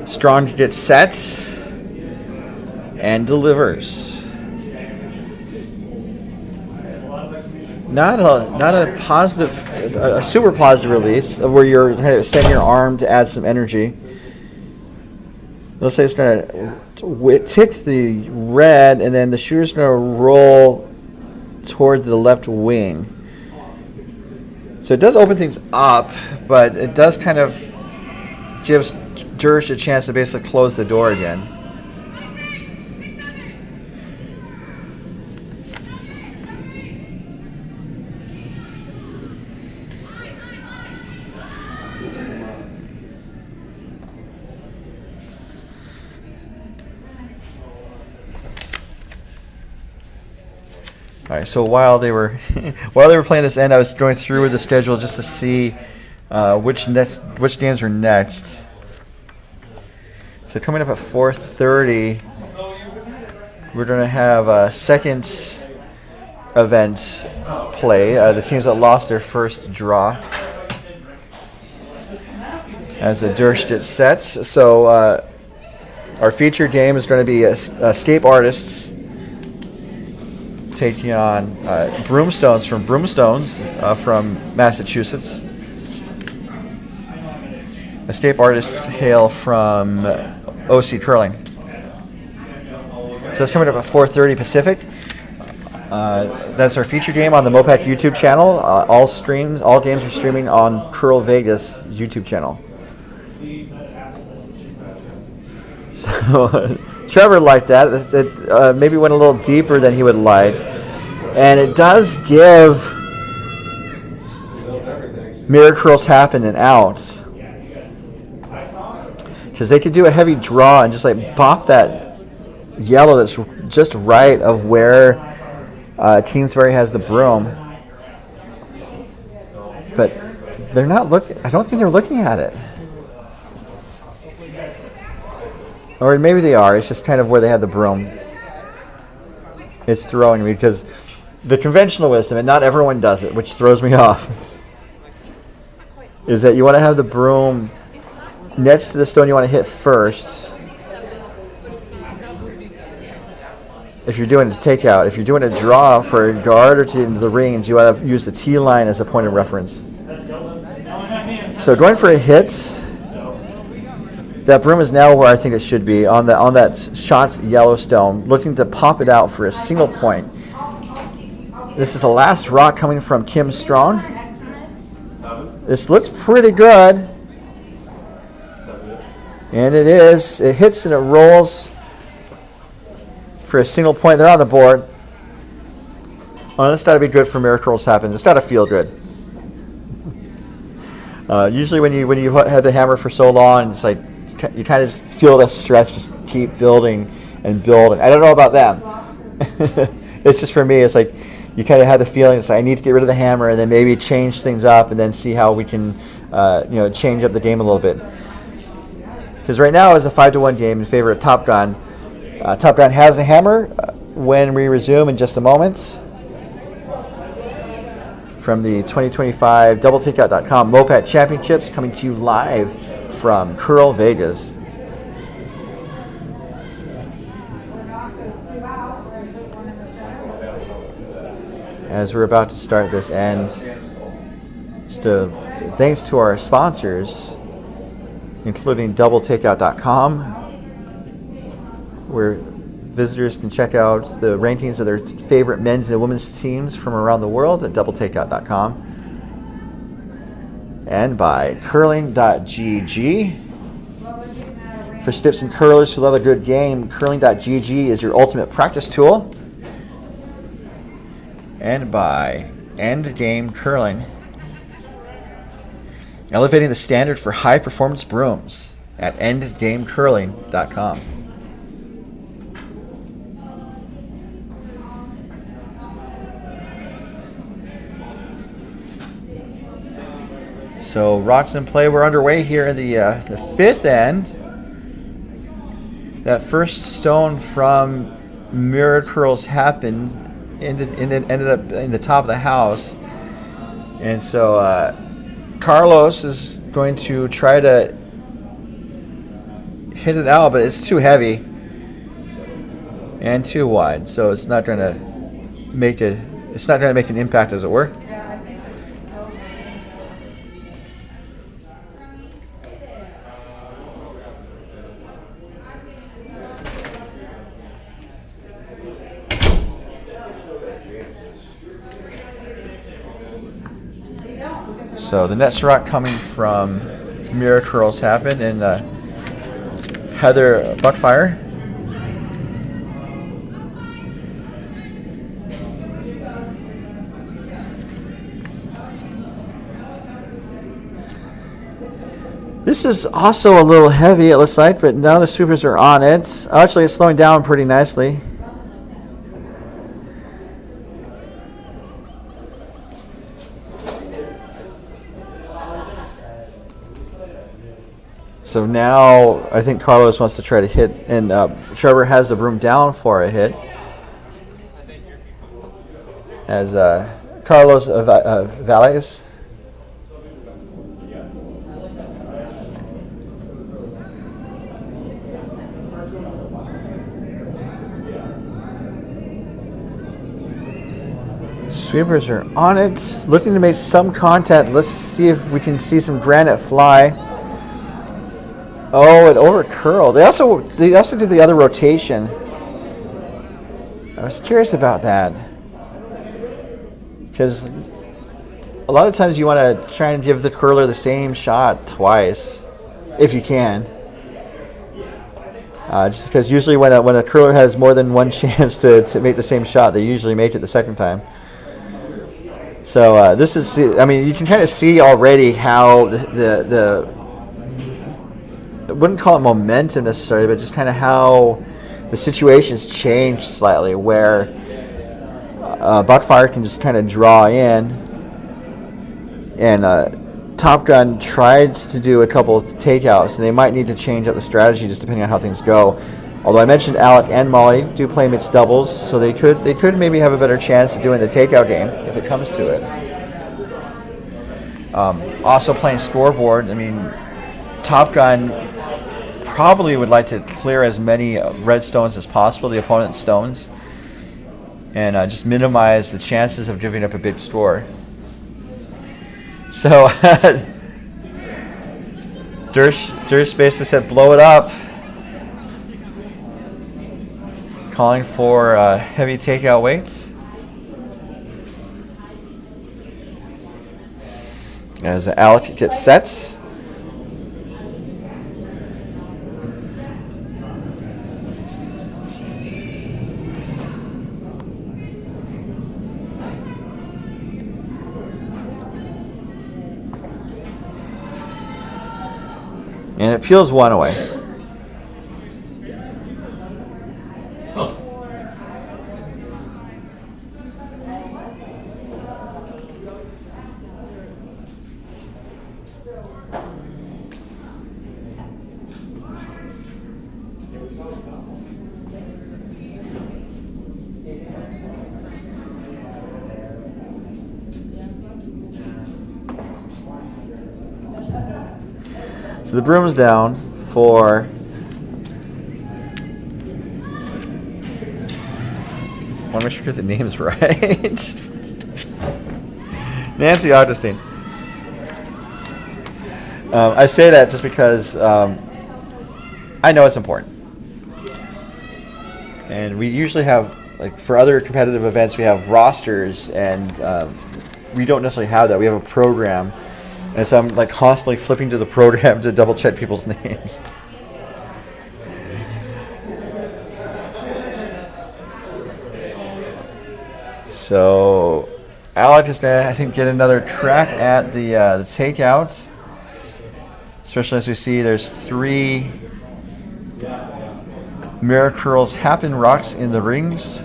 A: Strong gets set and delivers. Not a positive, a super positive release of where you're kind of extending your arm to add some energy. Let's say it's going to tick the red, and then the shooter's going to roll toward the left wing. So it does open things up, but it does kind of gives Jurge a chance to basically close the door again. All right, so while they were playing this end, I was going through the schedule just to see which games were next. So coming up at 4:30, we're going to have a second event play. The teams that lost their first draw as the Dersh gets set. So our featured game is going to be Escape Artists taking on Broomstones from Massachusetts. Escape Artists hail from OC Curling. So that's coming up at 4:30 Pacific. That's our feature game on the MoPac YouTube channel. All games are streaming on CurlVegas YouTube channel. So Trevor liked that. It maybe went a little deeper than he would like. And it does give Miracurls Happen an out. Because they could do a heavy draw and just like bop that yellow that's just right of where Kingsbury has the broom. But they're not looking. I don't think they're looking at it. Or maybe they are. It's just kind of where they had the broom. It's throwing me because the conventional wisdom, and not everyone does it, which throws me off, is that you want to have the broom next to the stone you want to hit first. If you're doing a takeout, if you're doing a draw for a guard or to into the rings, you want to use the T line as a point of reference. So going for a hit, that broom is now where I think it should be on that shot yellow stone, looking to pop it out for a single point. This is the last rock coming from Kim Strong. This looks pretty good. And it is. It hits and it rolls for a single point. They're on the board. Oh, this got to be good for Miracurls Happen. It's got to feel good. Usually when you have the hammer for so long, it's like you kind of just feel the stress just keep building and building. I don't know about them. It's just for me. It's like you kind of have the feeling it's like I need to get rid of the hammer and then maybe change things up and then see how we can change up the game a little bit. Because right now it's a 5-1 game in favor of Top Gun. Top Gun has the hammer when we resume in just a moment. From the 2025 doubletakeout.com MoPac Championships, coming to you live from CurlVegas. As we're about to start this end, thanks to our sponsors, including doubletakeout.com, where visitors can check out the rankings of their favorite men's and women's teams from around the world at doubletakeout.com. And by curling.gg. For stips and curlers who love a good game, curling.gg is your ultimate practice tool. And by Endgame Curling, elevating the standard for high performance brooms at endgamecurling.com. So rocks in play. We're underway here in the fifth end. That first stone from Miracurls Happen ended up in the top of the house, and so Carlos is going to try to hit it out, but it's too heavy and too wide, so it's not going to make an impact, as it were. So the next rock coming from Miracurls Happen and Heather Buckfire. This is also a little heavy, it looks like, but now the sweepers are on it. Actually, it's slowing down pretty nicely. So now I think Carlos wants to try to hit, and Trevor has the broom down for a hit. As Carlos Valles. Sweepers are on it, looking to make some contact. Let's see if we can see some granite fly. Oh, it overcurled. They also did the other rotation. I was curious about that, because a lot of times you want to try and give the curler the same shot twice, if you can. Just because usually when a curler has more than one chance to make the same shot, they usually make it the second time. So this is, I mean, you can kind of see already how the I wouldn't call it momentum necessarily, but just kind of how the situation's changed slightly, where Buckfire can just kind of draw in, and Top Gun tried to do a couple of takeouts, and they might need to change up the strategy just depending on how things go. Although I mentioned Alec and Molly do play mixed doubles, so they could maybe have a better chance of doing the takeout game if it comes to it. Also playing scoreboard, I mean, Top Gun probably would like to clear as many red stones as possible, the opponent's stones, and just minimize the chances of giving up a big score. So Dirsch basically said blow it up, calling for heavy takeout weights. as Alec gets set. And it peels one away. So the broom's down for I want to make sure I get the names right. Nancy Augustine. I say that just because I know it's important. And we usually have, like for other competitive events, we have rosters, and we don't necessarily have that. We have a program. And so I'm like constantly flipping to the program to double check people's names. So Alec is going to, I think, get another crack at the takeout. Especially as we see there's 3 Miracurls Happen rocks in the rings.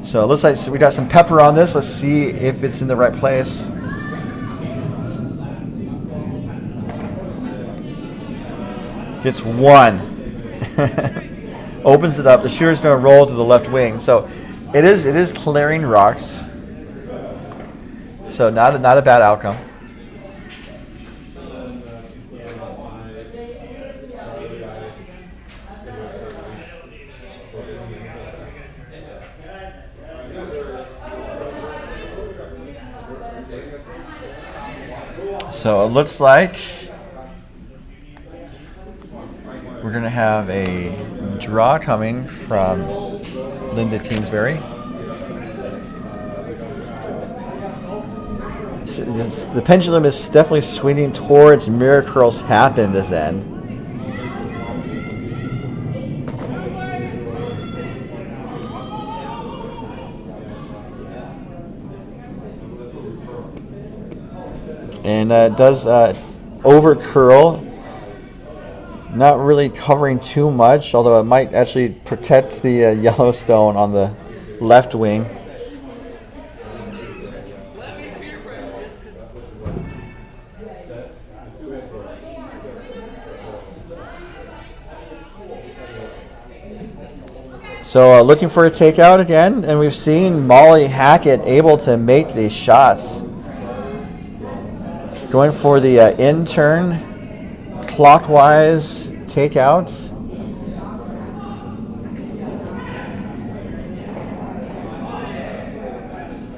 A: So it looks like we got some pepper on this. Let's see if it's in the right place. Gets 1. Opens it up. The shooter's going to roll to the left wing. So it is clearing rocks. So not a bad outcome. So it looks like we're going to have a draw coming from Linda Kingsbury. The pendulum is definitely swinging towards Miracurls Happen this end. And it does over curl. Not really covering too much, although it might actually protect the Yellowstone on the left wing. So looking for a takeout again, and we've seen Molly Hackett able to make these shots. Going for the in-turn clockwise takeouts.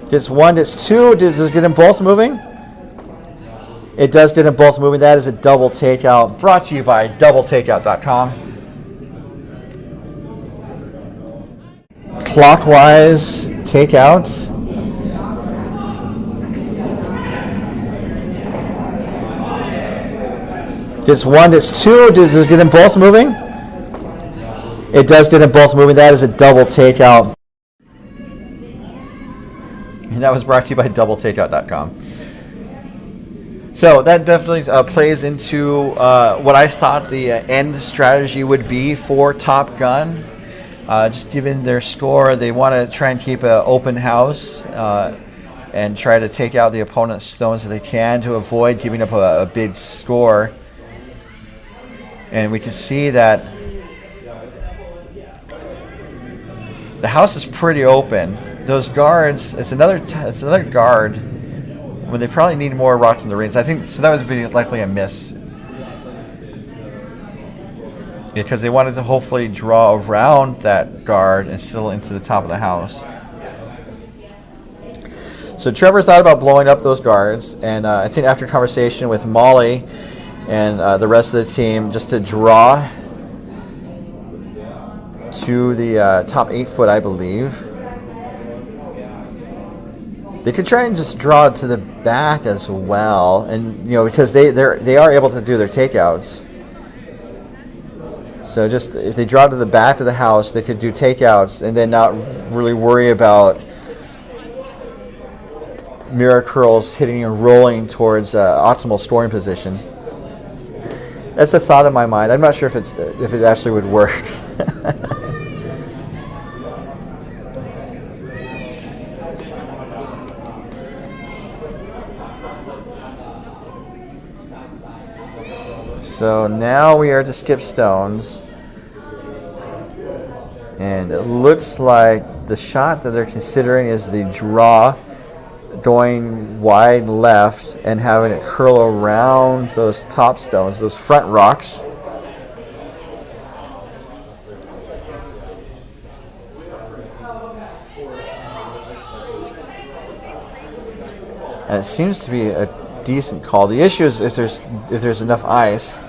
A: Gets 1, gets 2. Does it get them both moving? It does get them both moving. That is a double takeout, brought to you by doubletakeout.com. Clockwise takeouts. Gets 1, gets 2. Does it get them both moving? It does get them both moving. That is a double takeout. And that was brought to you by doubletakeout.com. So that definitely plays into what I thought the end strategy would be for Top Gun. Just given their score, they want to try and keep an open house and try to take out the opponent's stones if they can to avoid giving up a big score. And we can see that the house is pretty open. Those guards, it's another guard when they probably need more rocks in the rings. I think so. That would be likely a miss because they wanted to hopefully draw around that guard and still into the top of the house. So Trevor thought about blowing up those guards, and I think after conversation with Molly and the rest of the team, just to draw to the top 8 foot, I believe. They could try and just draw it to the back as well, and because they are able to do their takeouts. So just if they draw to the back of the house, they could do takeouts and then not really worry about Miracurls hitting and rolling towards optimal scoring position. That's a thought in my mind. I'm not sure if it actually would work. So now we are to skip stones, and it looks like the shot that they're considering is the draw, going wide left and having it curl around those top stones, those front rocks. And it seems to be a decent call. The issue is if there's enough ice.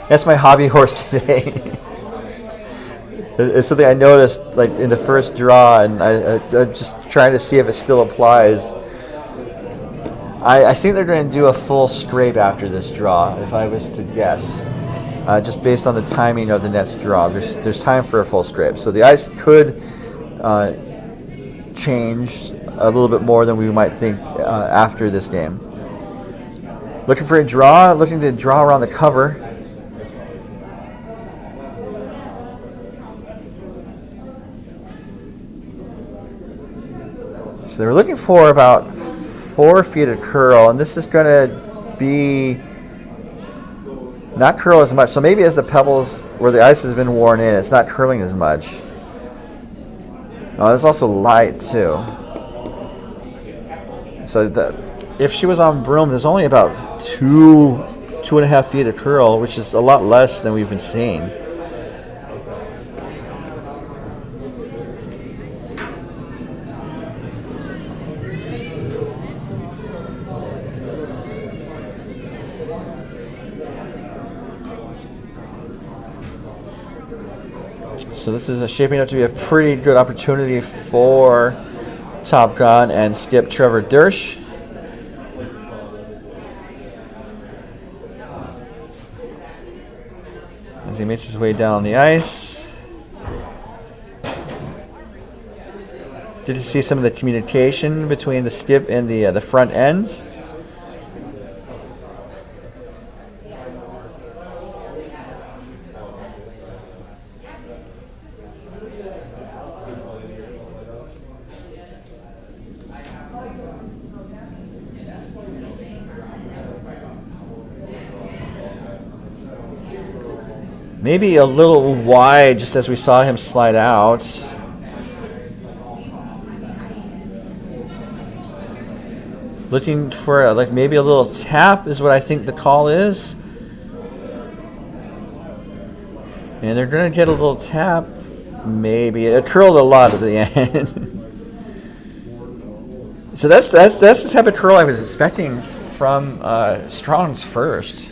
A: That's my hobby horse today. It's something I noticed like in the first draw, and I just trying to see if it still applies. I think they're going to do a full scrape after this draw, if I was to guess, just based on the timing of the next draw. There's time for a full scrape, so the ice could change a little bit more than we might think after this game. Looking for a draw, looking to draw around the cover. So they're looking for about 4 feet of curl, and this is going to be not curl as much. So maybe as the pebbles where the ice has been worn in, it's not curling as much. Oh, there's also light too. So if she was on broom, there's only about 2.5 feet of curl, which is a lot less than we've been seeing. So this is shaping up to be a pretty good opportunity for Top Gun and skip Trevor Dersch. As he makes his way down the ice. Did you see some of the communication between the skip and the front ends? Maybe a little wide, just as we saw him slide out. Looking for like maybe a little tap is what I think the call is. And they're going to get a little tap. Maybe it curled a lot at the end. So that's the type of curl I was expecting from Strong's first.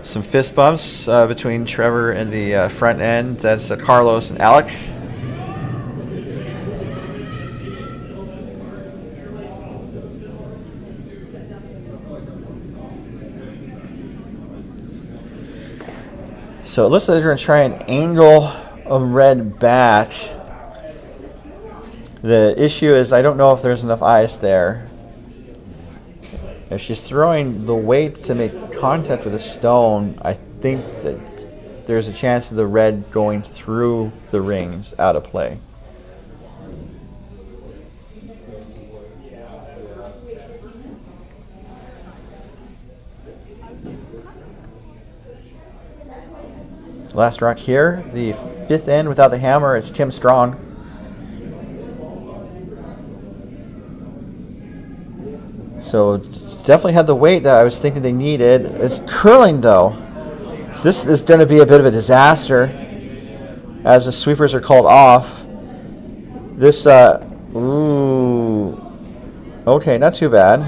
A: Some fist bumps between Trevor and the front end. That's Carlos and Alec. So it looks like they're going to try and angle a red back. The issue is I don't know if there's enough ice there. If she's throwing the weight to make contact with a stone, I think that there's a chance of the red going through the rings out of play. Last rock here, the fifth end without the hammer, it's Tim Strong. So definitely had the weight that I was thinking they needed. It's curling though. So this is going to be a bit of a disaster as the sweepers are called off. This, okay, not too bad.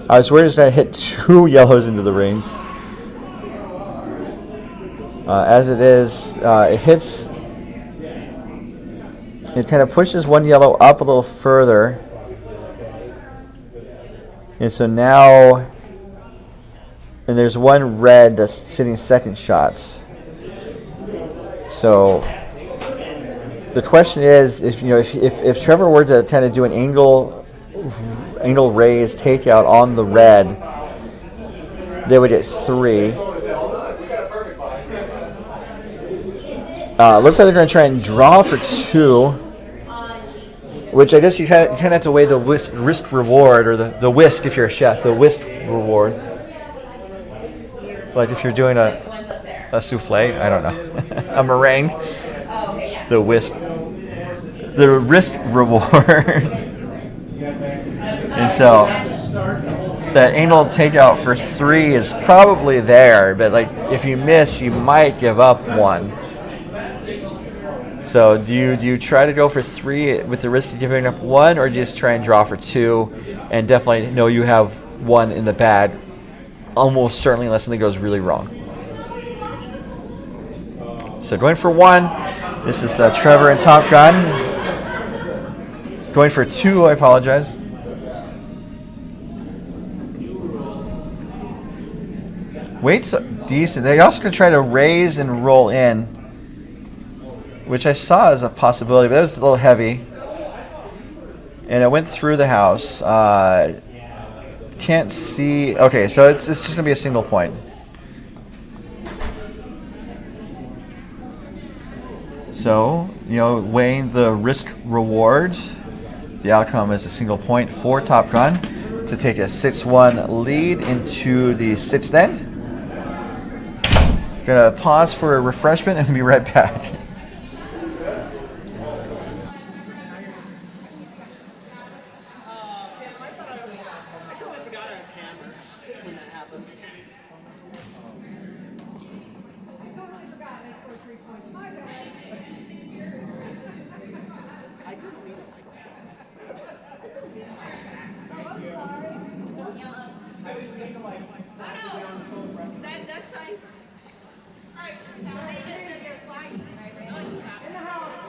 A: I was worried it was going to hit 2 yellows into the rings. As it is, it hits. It kind of pushes one yellow up a little further. And so now, and there's one red that's sitting second shots. So the question is, if Trevor were to kind of do an angle raise takeout on the red, they would get 3. Looks like they're going to try and draw for 2, which I guess you kind of have to weigh the risk reward, or the whisk if you're a chef, the whisk reward. Like if you're doing a souffle, I don't know, a meringue, the whisk, the risk reward. And so that angle takeout for 3 is probably there, but like if you miss, you might give up 1. So do you try to go for 3 with the risk of giving up 1, or do you just try and draw for 2 and definitely know you have 1 in the bag, almost certainly unless something goes really wrong? So going for 1, this is Trevor and Top Gun. Going for 2, I apologize. Weight's decent. They also could try to raise and roll in, which I saw as a possibility, but it was a little heavy. And it went through the house. Can't see. Okay, so it's just going to be a single point. So, weighing the risk reward, the outcome is a single point for Top Gun to take a 6-1 lead into the 6th end. Gonna pause for a refreshment and be right back.
I: I totally forgot I was hammered when that happens. I totally forgot I scored 3 points. My bad. I didn't read it like that. Oh, I'm sorry. I was thinking like, oh no, that's fine. All right, they just said they're flying. In the house.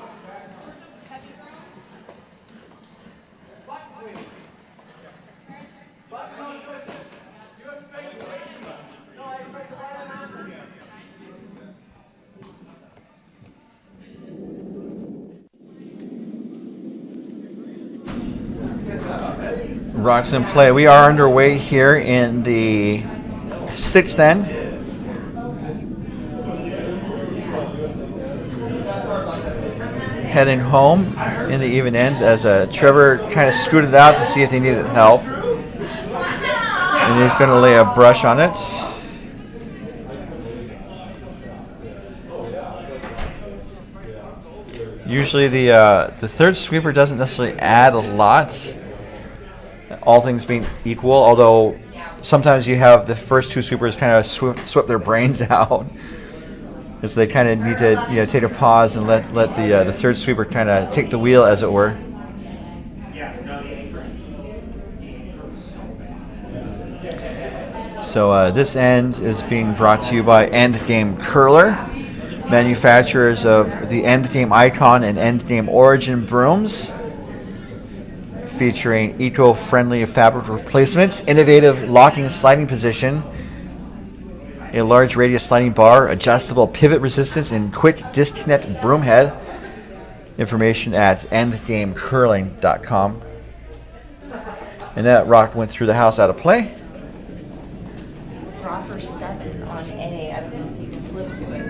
A: Rocks in play. We are underway here in the 6th end. Heading home in the even ends as Trevor kind of scooted out to see if they needed help. And he's going to lay a brush on it. Usually the third sweeper doesn't necessarily add a lot, all things being equal, although sometimes you have the first 2 sweepers kind of sweep their brains out. So they kind of need to take a pause and let the third sweeper kind of take the wheel, as it were. So this end is being brought to you by Endgame Curler, manufacturers of the Endgame Icon and Endgame Origin brooms, featuring eco-friendly fabric replacements, innovative locking sliding position, a large radius sliding bar, adjustable pivot resistance, and quick disconnect broom head. Information at endgamecurling.com. And that rock went through the house out of play.
F: Draw for 7 on A. I don't know if you can flip to it.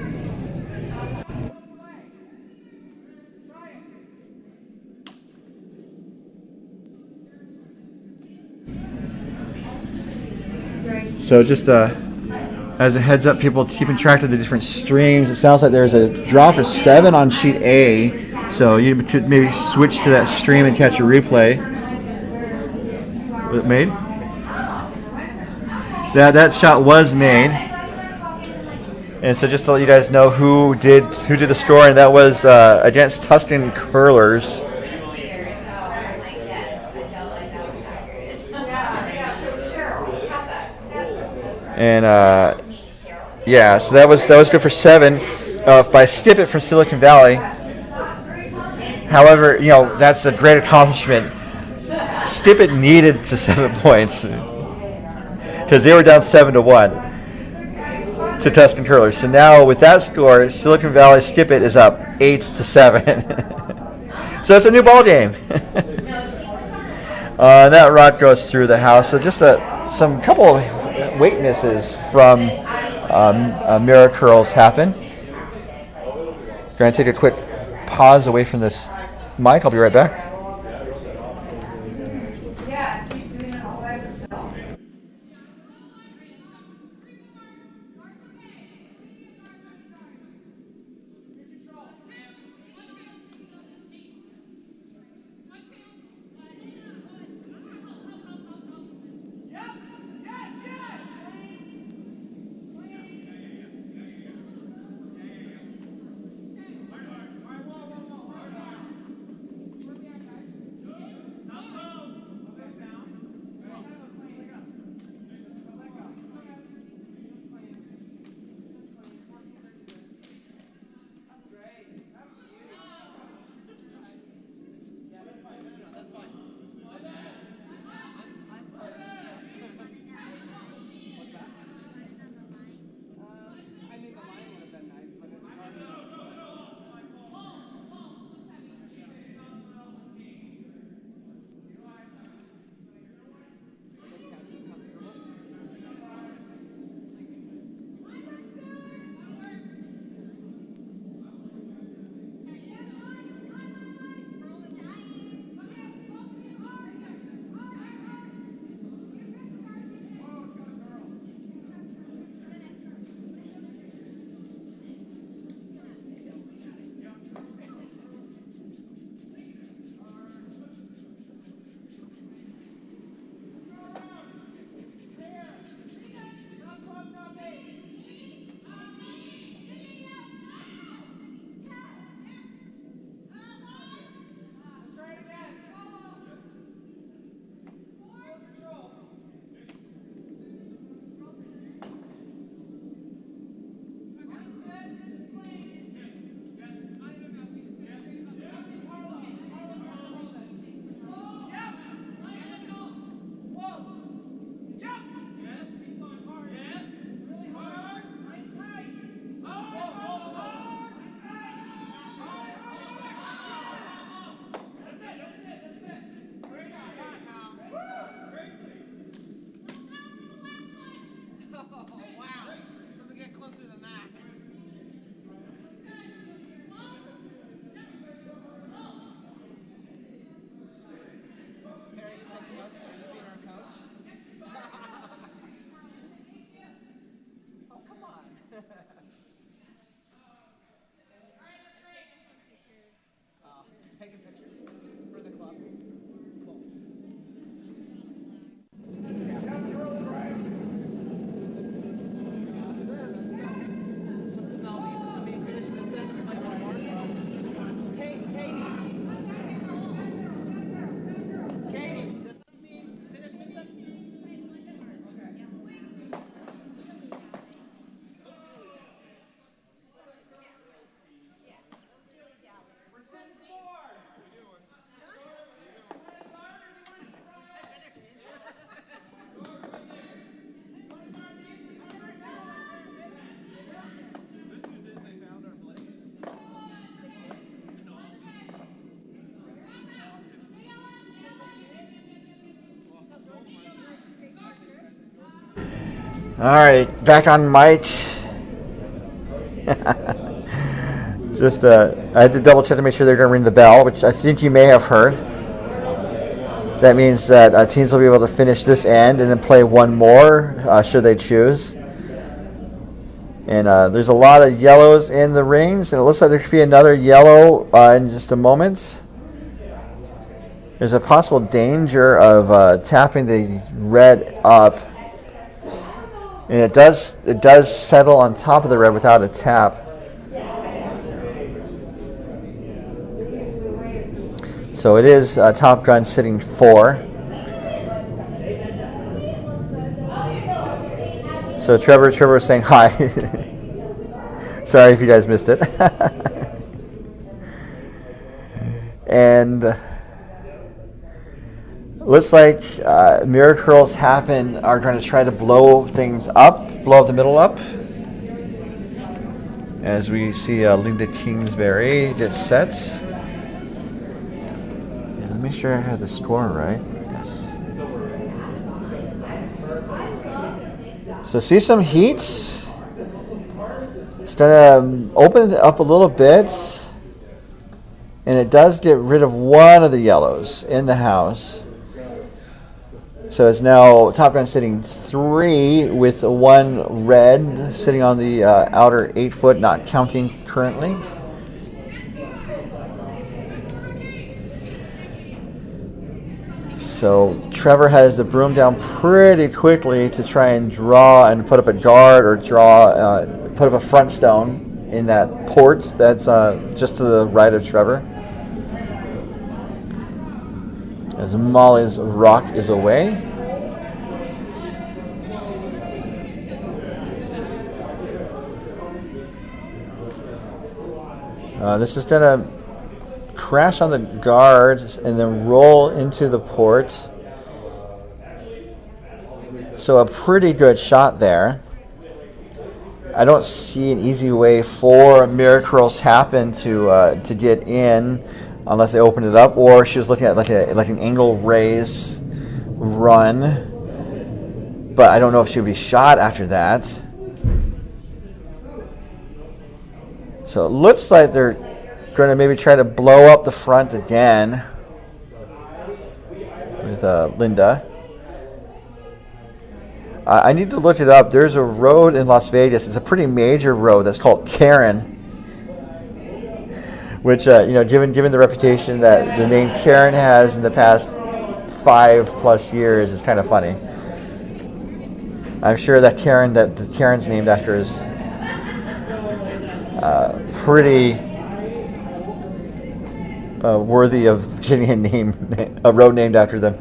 A: So just as a heads up, people keeping track of the different streams, it sounds like there's a draw for 7 on sheet A, so you could maybe switch to that stream and catch a replay. Was it made? That shot was made. And so just to let you guys know who did the score, and that was against Tuscan Curlers. And Yeah, so that was good for 7 by Skip It from Silicon Valley. However, that's a great accomplishment. Skip It needed the 7 points because they were down 7-1 to Tuscan Curlers. So now with that score, Silicon Valley Skip It is up 8-7. So it's a new ball game. That rock goes through the house. So just some couple of weight misses from Miracurls Happen. Going to take a quick pause away from this mic. I'll be right back.
E: Taking pictures for the club.
A: All right, back on mic. Just, I had to double check to make sure they're going to ring the bell, which I think you may have heard. That means that teams will be able to finish this end and then play one more, should they choose. And there's a lot of yellows in the rings, and it looks like there could be another yellow in just a moment. There's a possible danger of tapping the red up. And it does settle on top of the red without a tap. So it is Top Gun sitting 4. So Trevor was saying hi. Sorry if you guys missed it. And looks like Miracurls Happen are going to try to blow things up, blow the middle up. As we see Linda Kingsbury get set. And let me make sure I have the score right. Yes. So see some heat. It's going to open it up a little bit. And it does get rid of one of the yellows in the house. So it's now Top Gun sitting 3 with 1 red sitting on the outer 8 foot, not counting currently. So Trevor has the broom down pretty quickly to try and draw and put up a guard or put up a front stone in that port that's just to the right of Trevor. As Molly's rock is away. This is going to crash on the guard and then roll into the port. So a pretty good shot there. I don't see an easy way for Miracurls Happen to get in. Unless they opened it up, or she was looking at like an angle raise run, but I don't know if she would be shot after that. So it looks like they're going to maybe try to blow up the front again with Linda. I need to look it up. There's a road in Las Vegas. It's a pretty major road that's called Karen. Which, given the reputation that the name Karen has in the past 5+ years, is kind of funny. I'm sure that the Karen's named after is pretty worthy of getting a road named after them.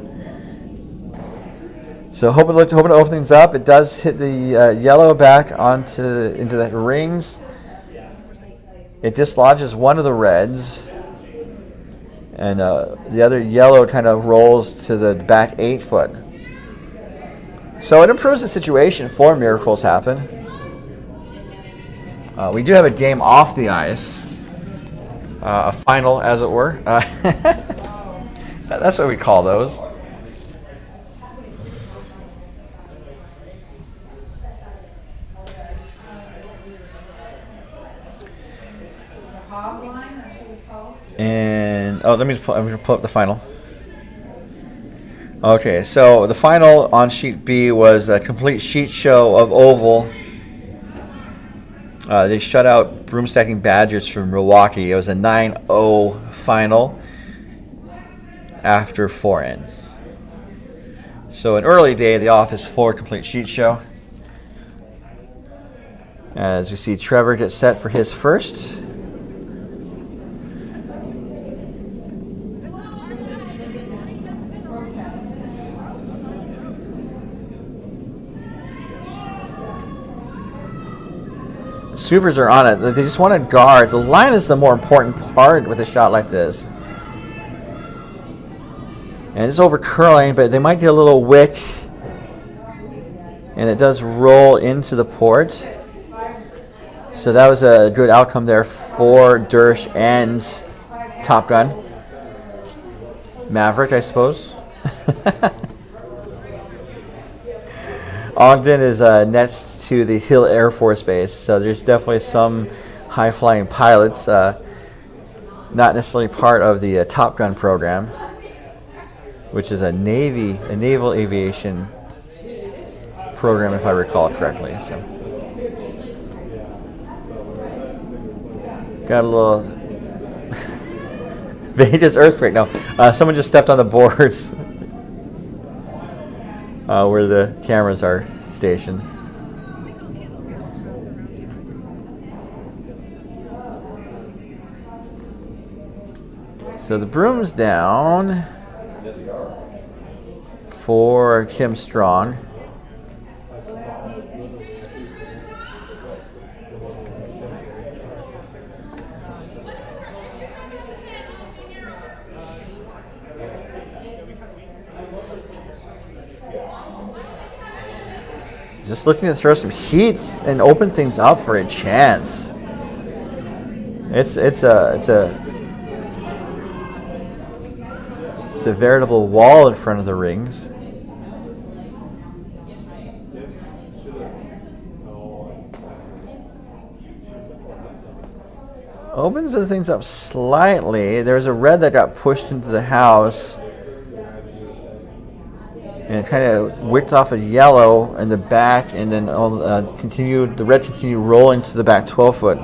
A: So hoping to open things up. It does hit the yellow back into the rings. It dislodges one of the reds, and the other yellow kind of rolls to the back 8 foot. So it improves the situation for Miracurls Happen. We do have a game off the ice, a final, as it were. That's what we call those. And I'm going to pull up the final. Okay, so the final on sheet B was a complete sheet show of oval. They shut out Broom Stacking Badgers from Milwaukee. It was a 9-0 final after 4 ends. So an early day of the Office 4 complete sheet show. As we see Trevor get set for his first. Sweepers are on it. They just want to guard. The line is the more important part with a shot like this. And it's over curling, but they might get a little wick. And it does roll into the port. So that was a good outcome there for Dersh and Top Gun. Maverick, I suppose. Ogden is next to the Hill Air Force Base, so there's definitely some high-flying pilots, not necessarily part of the Top Gun program, which is a naval aviation program, if I recall correctly. So, got a little Vegas earthquake. No, someone just stepped on the boards where the cameras are stationed. So the broom's down for Kim Strong. just looking to throw some heat and open things up for a chance. It's a veritable wall in front of the rings. Opens the things up slightly. There's a red that got pushed into the house, and it kind of wicked off a yellow in the back, and then the red continued rolling to the back 12 foot.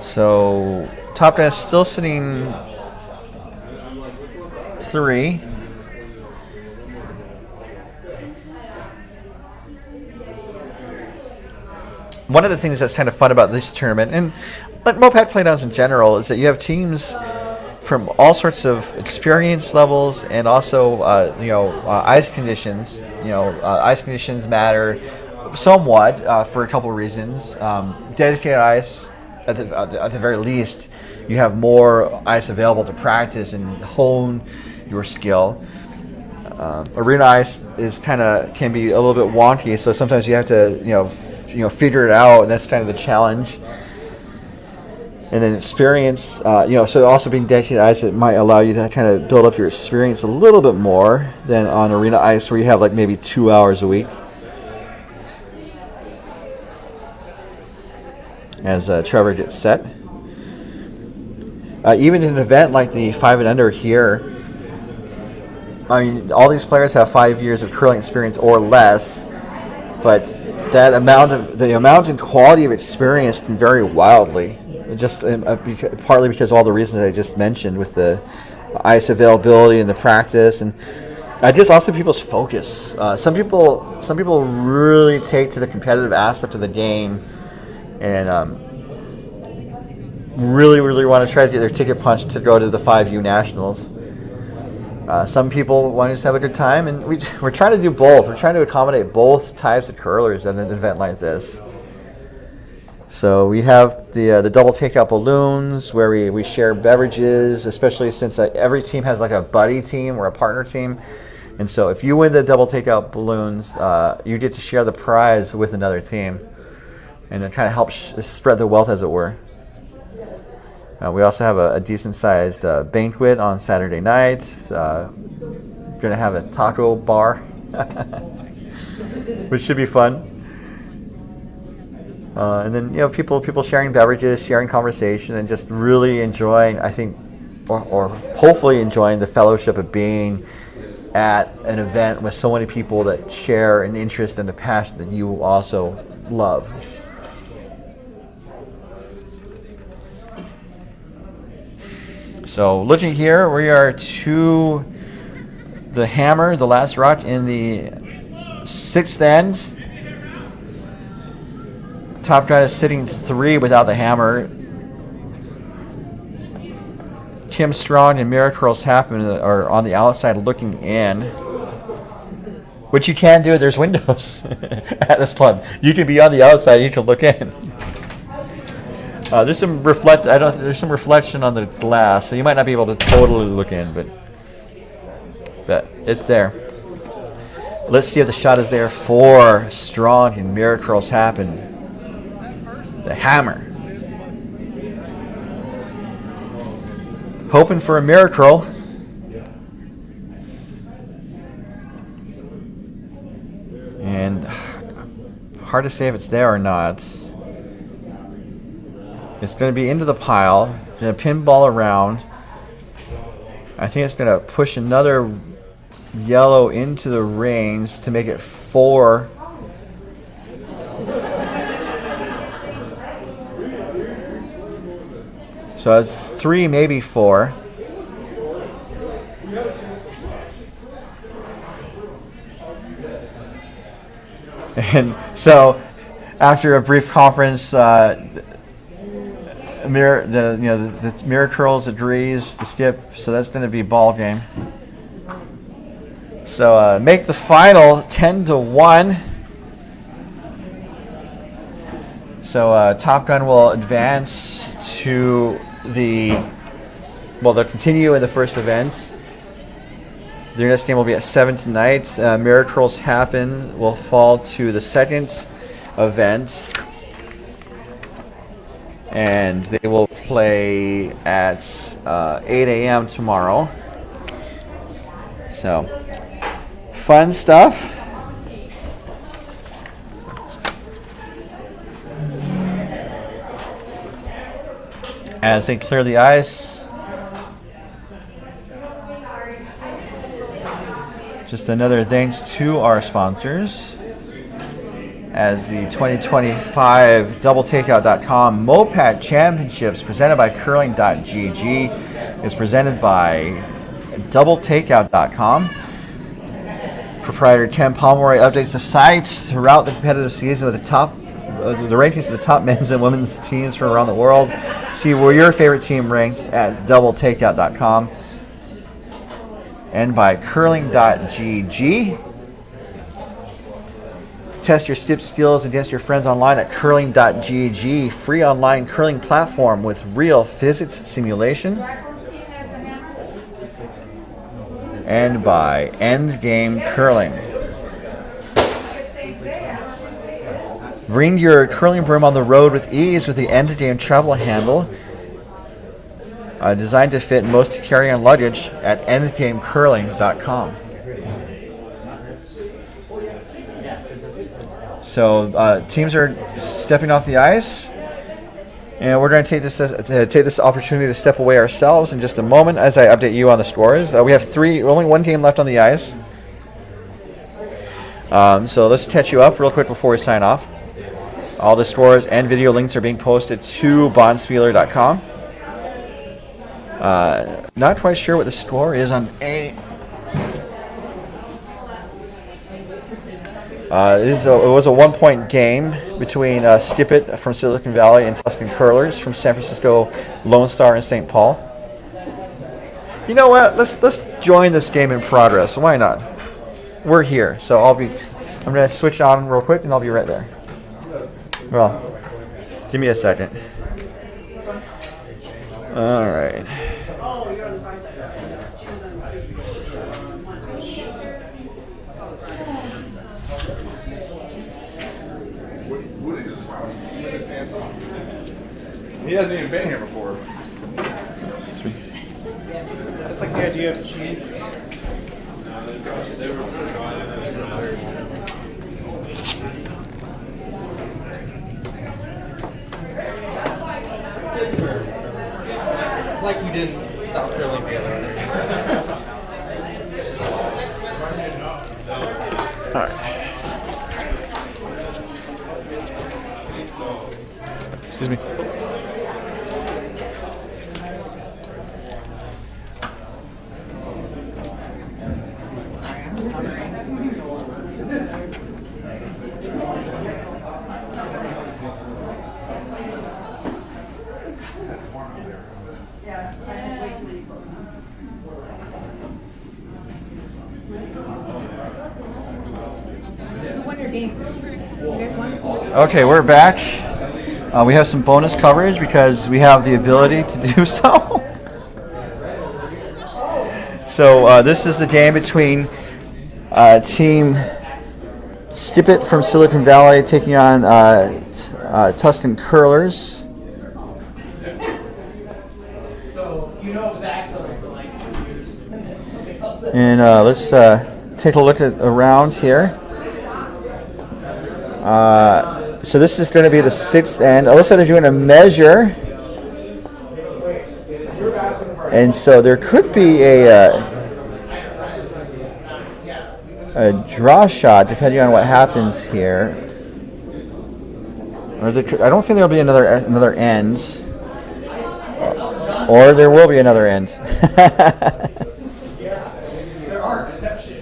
A: So top guy is still sitting 3. One of the things that's kind of fun about this tournament, and like MoPac Playdowns in general, is that you have teams from all sorts of experience levels and also, ice conditions. Ice conditions matter somewhat for a couple of reasons. Dedicated ice, at the very least, you have more ice available to practice and hone your skill. Arena ice can be a little bit wonky, so sometimes you have to figure it out, and that's kind of the challenge. And then experience, so also being dedicated ice, it might allow you to kind of build up your experience a little bit more than on arena ice, where you have like maybe 2 hours a week. As Trevor gets set. Even in an event like the 5 and under here, I mean, all these players have 5 years of curling experience or less, but the amount and quality of experience can vary wildly. Just partly because of all the reasons I just mentioned, with the ice availability and the practice, and just also people's focus. Some people really take to the competitive aspect of the game, and really want to try to get their ticket punched to go to the 5U Nationals. Some people want to just have a good time, and we're trying to do both. We're trying to accommodate both types of curlers at an event like this. So we have the double takeout balloons, where we share beverages, especially since every team has like a buddy team or a partner team. And so if you win the double takeout balloons, you get to share the prize with another team. And it kind of helps spread the wealth, as it were. We also have a decent-sized banquet on Saturday night. Going to have a taco bar, which should be fun. And then people sharing beverages, sharing conversation, and just really enjoying, I think, or hopefully enjoying the fellowship of being at an event with so many people that share an interest and a passion that you also love. So looking here, we are to the hammer, the last rock in the 6th end. Top guy is sitting 3 without the hammer. Tim Strong and Miracurls Happen are on the outside looking in. Which you can do. There's windows at this club. You can be on the outside. You can look in. There's some reflection on the glass, so you might not be able to totally look in, but it's there. Let's see if the shot is there for Strong and Miracurls Happen. The hammer. Hoping for a miracle. And hard to say if it's there or not. It's going to be into the pile. Going to pinball around. I think it's going to push another yellow into the rings to make it 4. So it's 3, maybe 4. And so, after a brief conference, the Miracurls agrees to skip, so that's going to be ball game. So make the final 10-1. So Top Gun will advance to they'll continue in the first event. Their next game will be at 7 tonight. Miracurls Happen will fall to the second event. And they will play at 8 a.m. tomorrow. So, fun stuff. As they clear the ice. Just another thanks to our sponsors. As the 2025 doubletakeout.com MoPac Championships presented by curling.gg is presented by doubletakeout.com. Proprietor Ken Pomeroy updates the site throughout the competitive season with the rankings of the top men's and women's teams from around the world. See where your favorite team ranks at doubletakeout.com and by curling.gg. Test your stip skills against your friends online at curling.gg, free online curling platform with real physics simulation. And by Endgame Curling. Bring your curling broom on the road with ease with the Endgame travel handle, designed to fit most carry-on luggage at endgamecurling.com. So teams are stepping off the ice, and we're going to take this opportunity to step away ourselves in just a moment as I update you on the scores. We have only one game left on the ice. So let's catch you up real quick before we sign off. All the scores and video links are being posted to bondspieler.com. Not quite sure what the score is on A. It was a 1-point game between Skip It from Silicon Valley and Tuscan Curlers from San Francisco, Lone Star, and St. Paul. You know what? Let's join this game in progress. Why not? We're here, so I'm going to switch on real quick, and I'll be right there. Well, give me a second. All right.
C: He hasn't even been here before.
E: I just like the idea of change. It's like we didn't stop curling together.
A: All right. Excuse me. Okay, we're back. We have some bonus coverage because we have the ability to do so. So this is the game between Team Skip It from Silicon Valley taking on Tuscan Curlers. And let's take a look at around here. So this is going to be the 6th end. It looks like they're doing a measure. And so there could be a draw shot depending on what happens here. Or I don't think there'll be another end. Or there will be another end.
E: There are exceptions.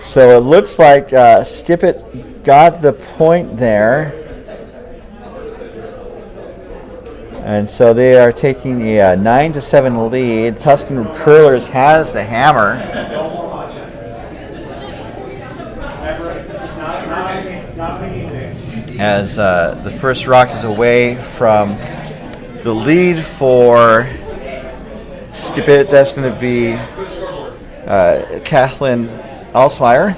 A: So it looks like Skip It got the point there. And so they are taking a 9-7 lead. Tuscan Curlers has the hammer. as the first rock is away from the lead for Skip It. That's going to be Kathleen Alsmeyer.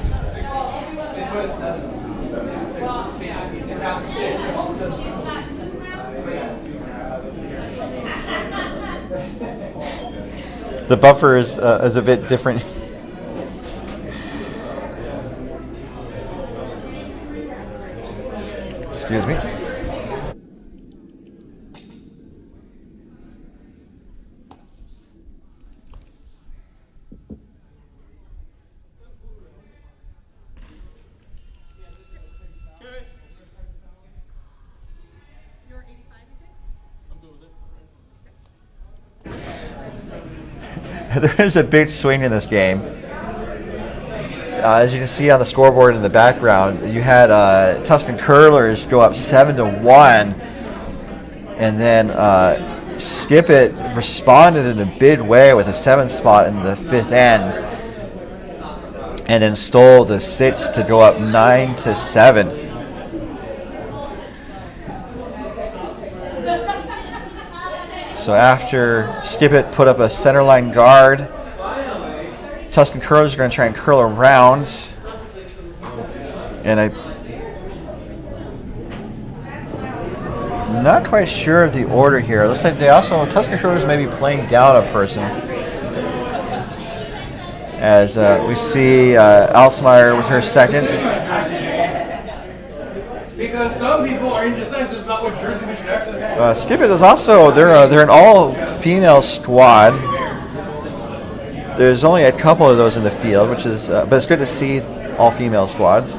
A: The buffer is a bit different. Excuse me. There is a big swing in this game. As you can see on the scoreboard in the background, you had Tuscan Curlers go up 7-1, and then Skip It responded in a big way with a 7 spot in the 5th end, and then stole the 6 to go up 9-7. So after Skip It put up a centerline guard, Tuscan Curlers are going to try and curl around, and I'm not quite sure of the order here. Looks like they also, Tuscan Curlers may be playing down a person, as we see Alsmeyer with her second.
E: Because some people are indecisive about what jersey we should actually have.
A: Skip It is also, they're an all-female squad. There's only a couple of those in the field, which is, but it's good to see all-female squads.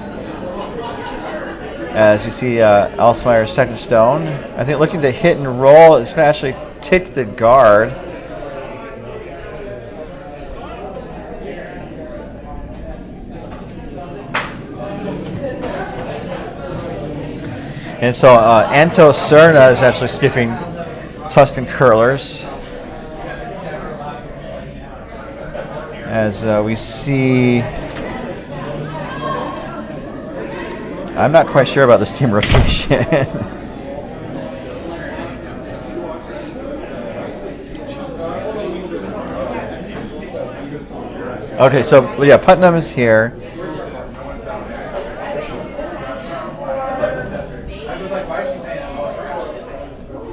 A: As you see Alsmeyer's second stone, I think looking to hit and roll, it's going to actually tick the guard. And so Anto Serna is actually skipping Tuscan Curlers. As we see, I'm not quite sure about this team rotation. Okay, so yeah, Putnam is here.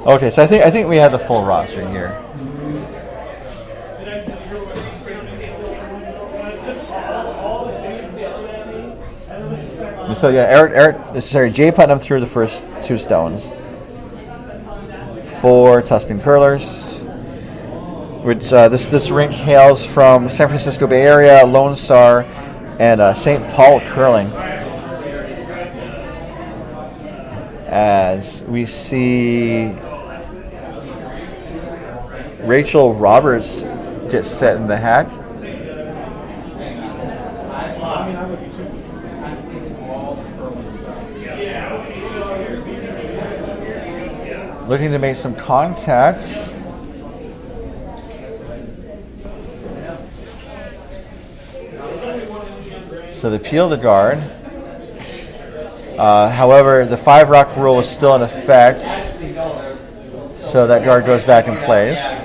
A: Okay, so I think we have the full roster here. So yeah, Jay Putnam threw the first 2 stones for Tuscan Curlers, which this rink hails from San Francisco Bay Area, Lone Star, and St. Paul Curling. As we see Rachel Roberts get set in the hack. Looking to make some contact. So they peel the guard. However, the 5 rock rule is still in effect, so that guard goes back in place.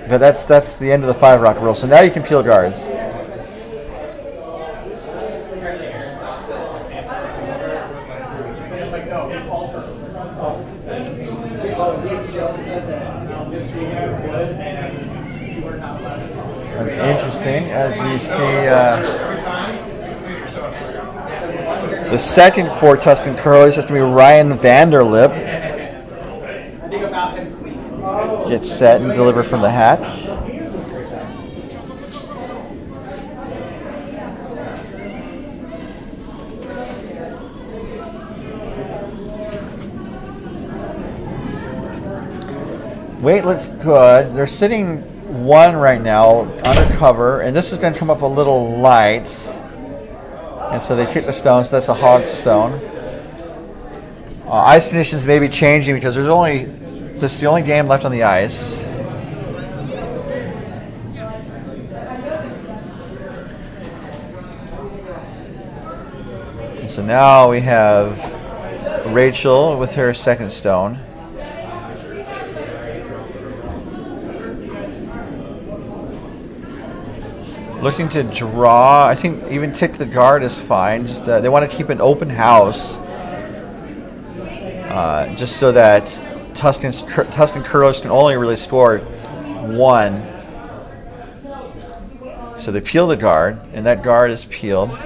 A: But that's the end of the 5 rock rule. So now you can peel guards. That's interesting, as we see the second for Tuscan Curlers is going to be Ryan Vanderlip. Get set and deliver from the hat. Weight looks good. They're sitting 1 right now under cover, and this is going to come up a little light. And so they kick the stone, so that's a hog stone. Ice conditions may be changing because this is the only game left on the ice. So now we have Rachel with her second stone. Looking to draw. I think even tick the guard is fine. Just they want to keep an open house, just so that Tuscan curlers can only really score one. So they peel the guard, and that guard is peeled.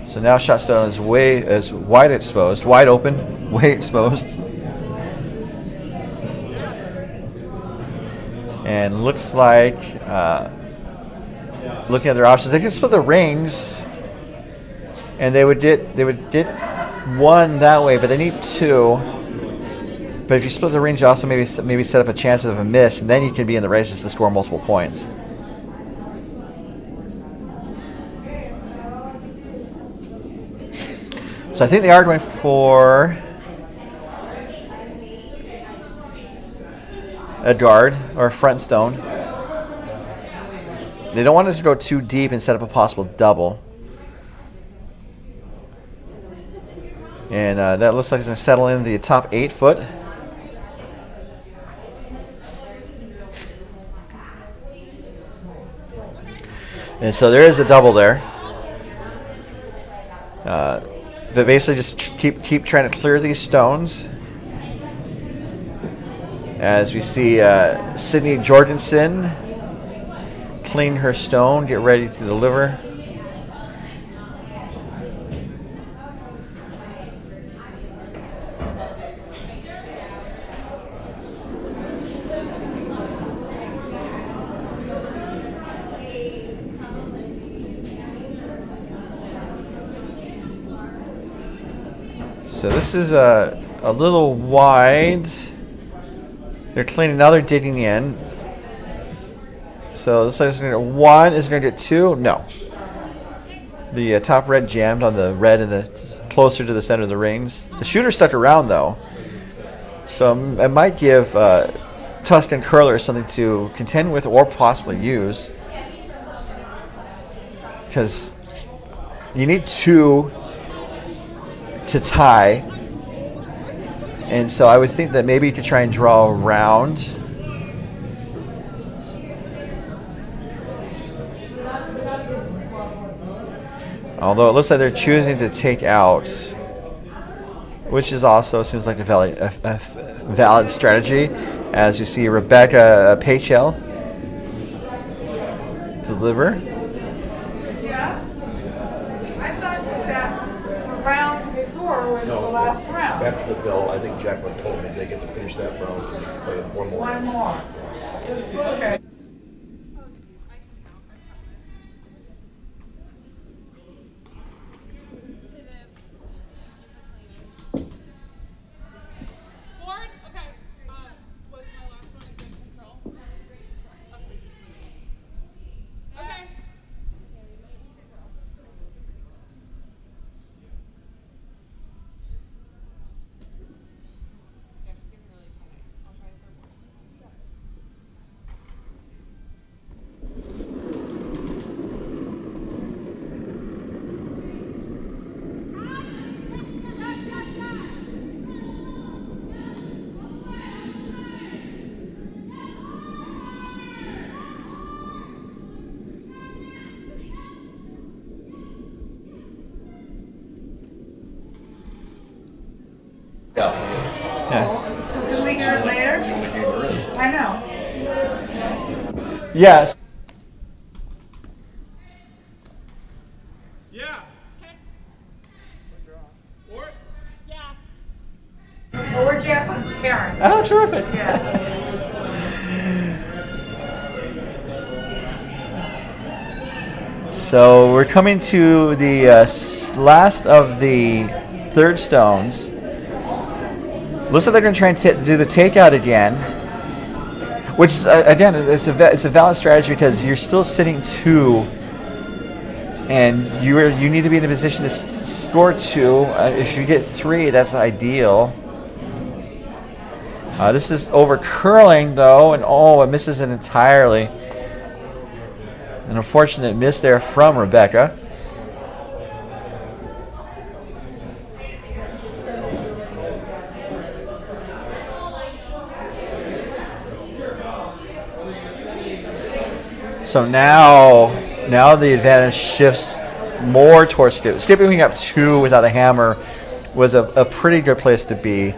A: So now shot stone is wide exposed, wide open, way exposed, and looks like. Looking at their options, they can split the rings, and they would get one that way, but they need two. But if you split the rings, you also maybe set up a chance of a miss, and then you can be in the races to score multiple points. So I think they are going for a guard or a front stone. They don't want it to go too deep and set up a possible double. And that looks like it's going to settle in the top 8 foot. And so there is a double there. But basically just keep trying to clear these stones. As we see Sydney Jorgensen clean her stone, get ready to deliver. So this is a little wide. They're cleaning, now they're digging in. So this is going to get 1. Is it going to get 2? No. The top red jammed on the red and the closer to the center of the rings. The shooter stuck around though, so it might give Tuscan curlers something to contend with or possibly use, because you need 2 to tie, and so I would think that maybe you could try and draw around. Although it looks like they're choosing to take out, which is also seems like a valid strategy. As you see Rebecca Pachel deliver.
D: Yeah. I thought that round before was the last round.
C: Back to the bill. I think Jacqueline told me they get to finish that round and play one more.
D: One more. Okay.
A: Yeah.
D: So can we hear it later?
C: That's the only game there is.
D: I know.
A: Yes.
B: Yeah. Or
F: Yeah.
D: Well, we're Jacqueline's parents.
A: Oh, terrific.
D: Yeah.
A: So we're coming to the last of the third stones. Looks like they're going to try and do the takeout again, which is, again, it's a valid strategy because you're still sitting 2, and you need to be in a position to score 2. If you get 3, that's ideal. This is over curling though, and oh, it misses it entirely. An unfortunate miss there from Rebecca. So now the advantage shifts more towards Stippet. Stippet picking up 2 without the hammer was a pretty good place to be.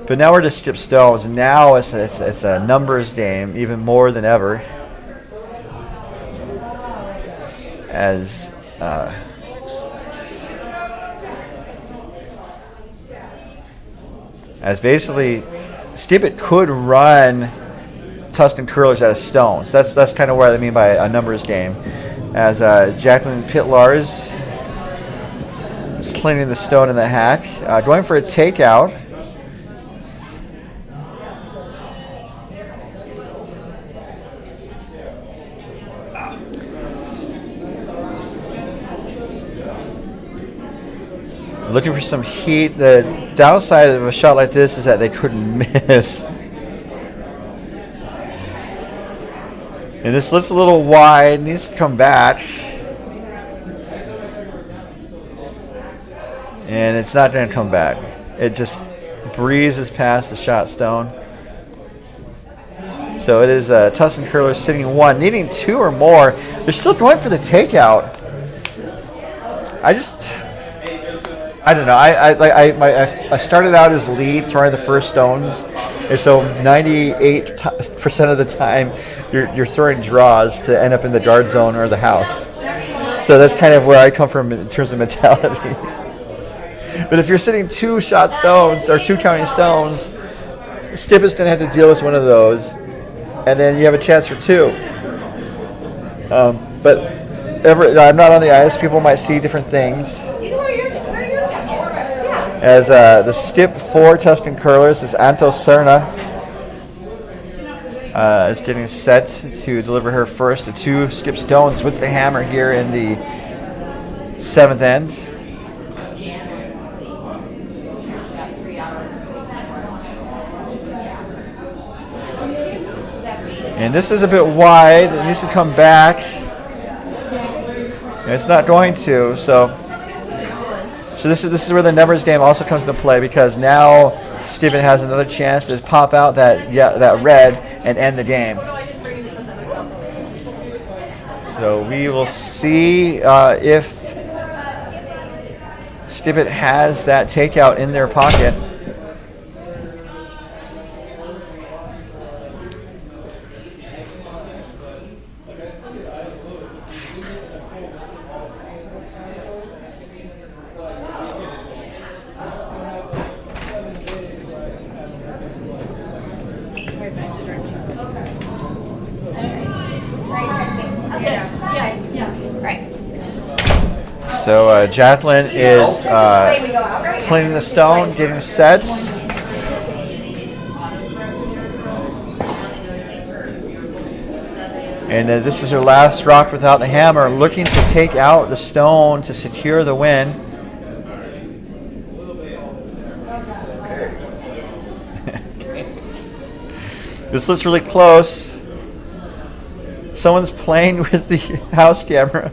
A: But now we're just skip stones. Now it's a numbers game even more than ever. As basically Stippet could run Tuscan curlers out of stones. That's kind of what I mean by a numbers game. As Jacqueline Pitlars is cleaning the stone in the hack, going for a takeout. Looking for some heat. The downside of a shot like this is that they couldn't miss. And this looks a little wide, needs to come back. And it's not going to come back. It just breezes past the shot stone. So it is Tuscan curlers sitting 1, needing 2 or more. They're still going for the takeout. I don't know. I started out as lead throwing the first stones, and so 98% of the time you're throwing draws to end up in the guard zone or the house. So that's kind of where I come from in terms of mentality. But if you're sitting 2 shot stones or 2 counting stones, Stippet's going to have to deal with one of those, and then you have a chance for 2. But I'm not on the ice. People might see different things. As the skip for Tuscan curlers is Anto Serna is getting set to deliver her first of 2 skip stones with the hammer here in the 7th end. And this is a bit wide. It needs to come back. And it's not going to. So this is where the numbers game also comes into play, because now Steven has another chance to pop out that red and end the game. So we will see if Stippet has that takeout in their pocket. So Jacqueline is cleaning the stone, getting set. And this is her last rock without the hammer, looking to take out the stone to secure the win. This looks really close. Someone's playing with the house camera.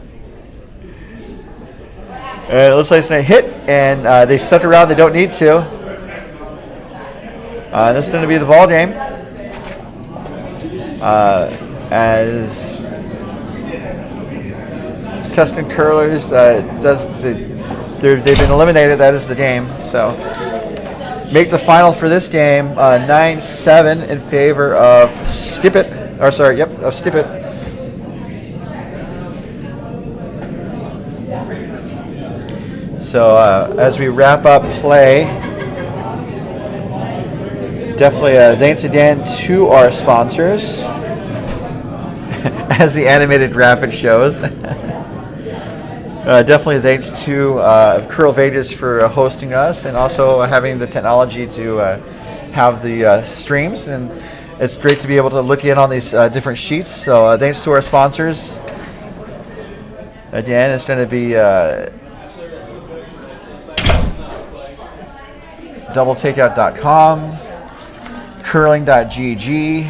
A: It looks like it's going to hit, and they stuck around. They don't need to. This is going to be the ball game. As Tuscan curlers they've been eliminated. That is the game. So make the final for this game 9-7 in favor of Stippet. Of Stippet. So as we wrap up play, definitely thanks again to our sponsors, as the animated graphic shows. Definitely thanks to CurlVegas for hosting us, and also having the technology to have the streams. And it's great to be able to look in on these different sheets. So thanks to our sponsors. Again, it's going to be doubletakeout.com, curling.gg,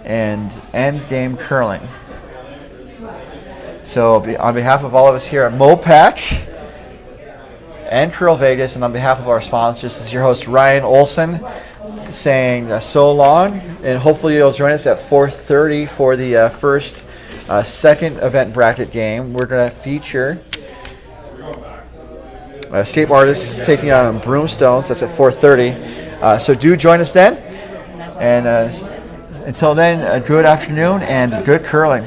A: and Endgame Curling. So on behalf of all of us here at MoPac and CurlVegas, and on behalf of our sponsors, this is your host Ryan Olson. saying so long, and hopefully you'll join us at 4:30 for the first second event bracket game. We're going to feature escape artists taking on broomstones. That's at 4:30. So do join us then. And until then, good afternoon and good curling.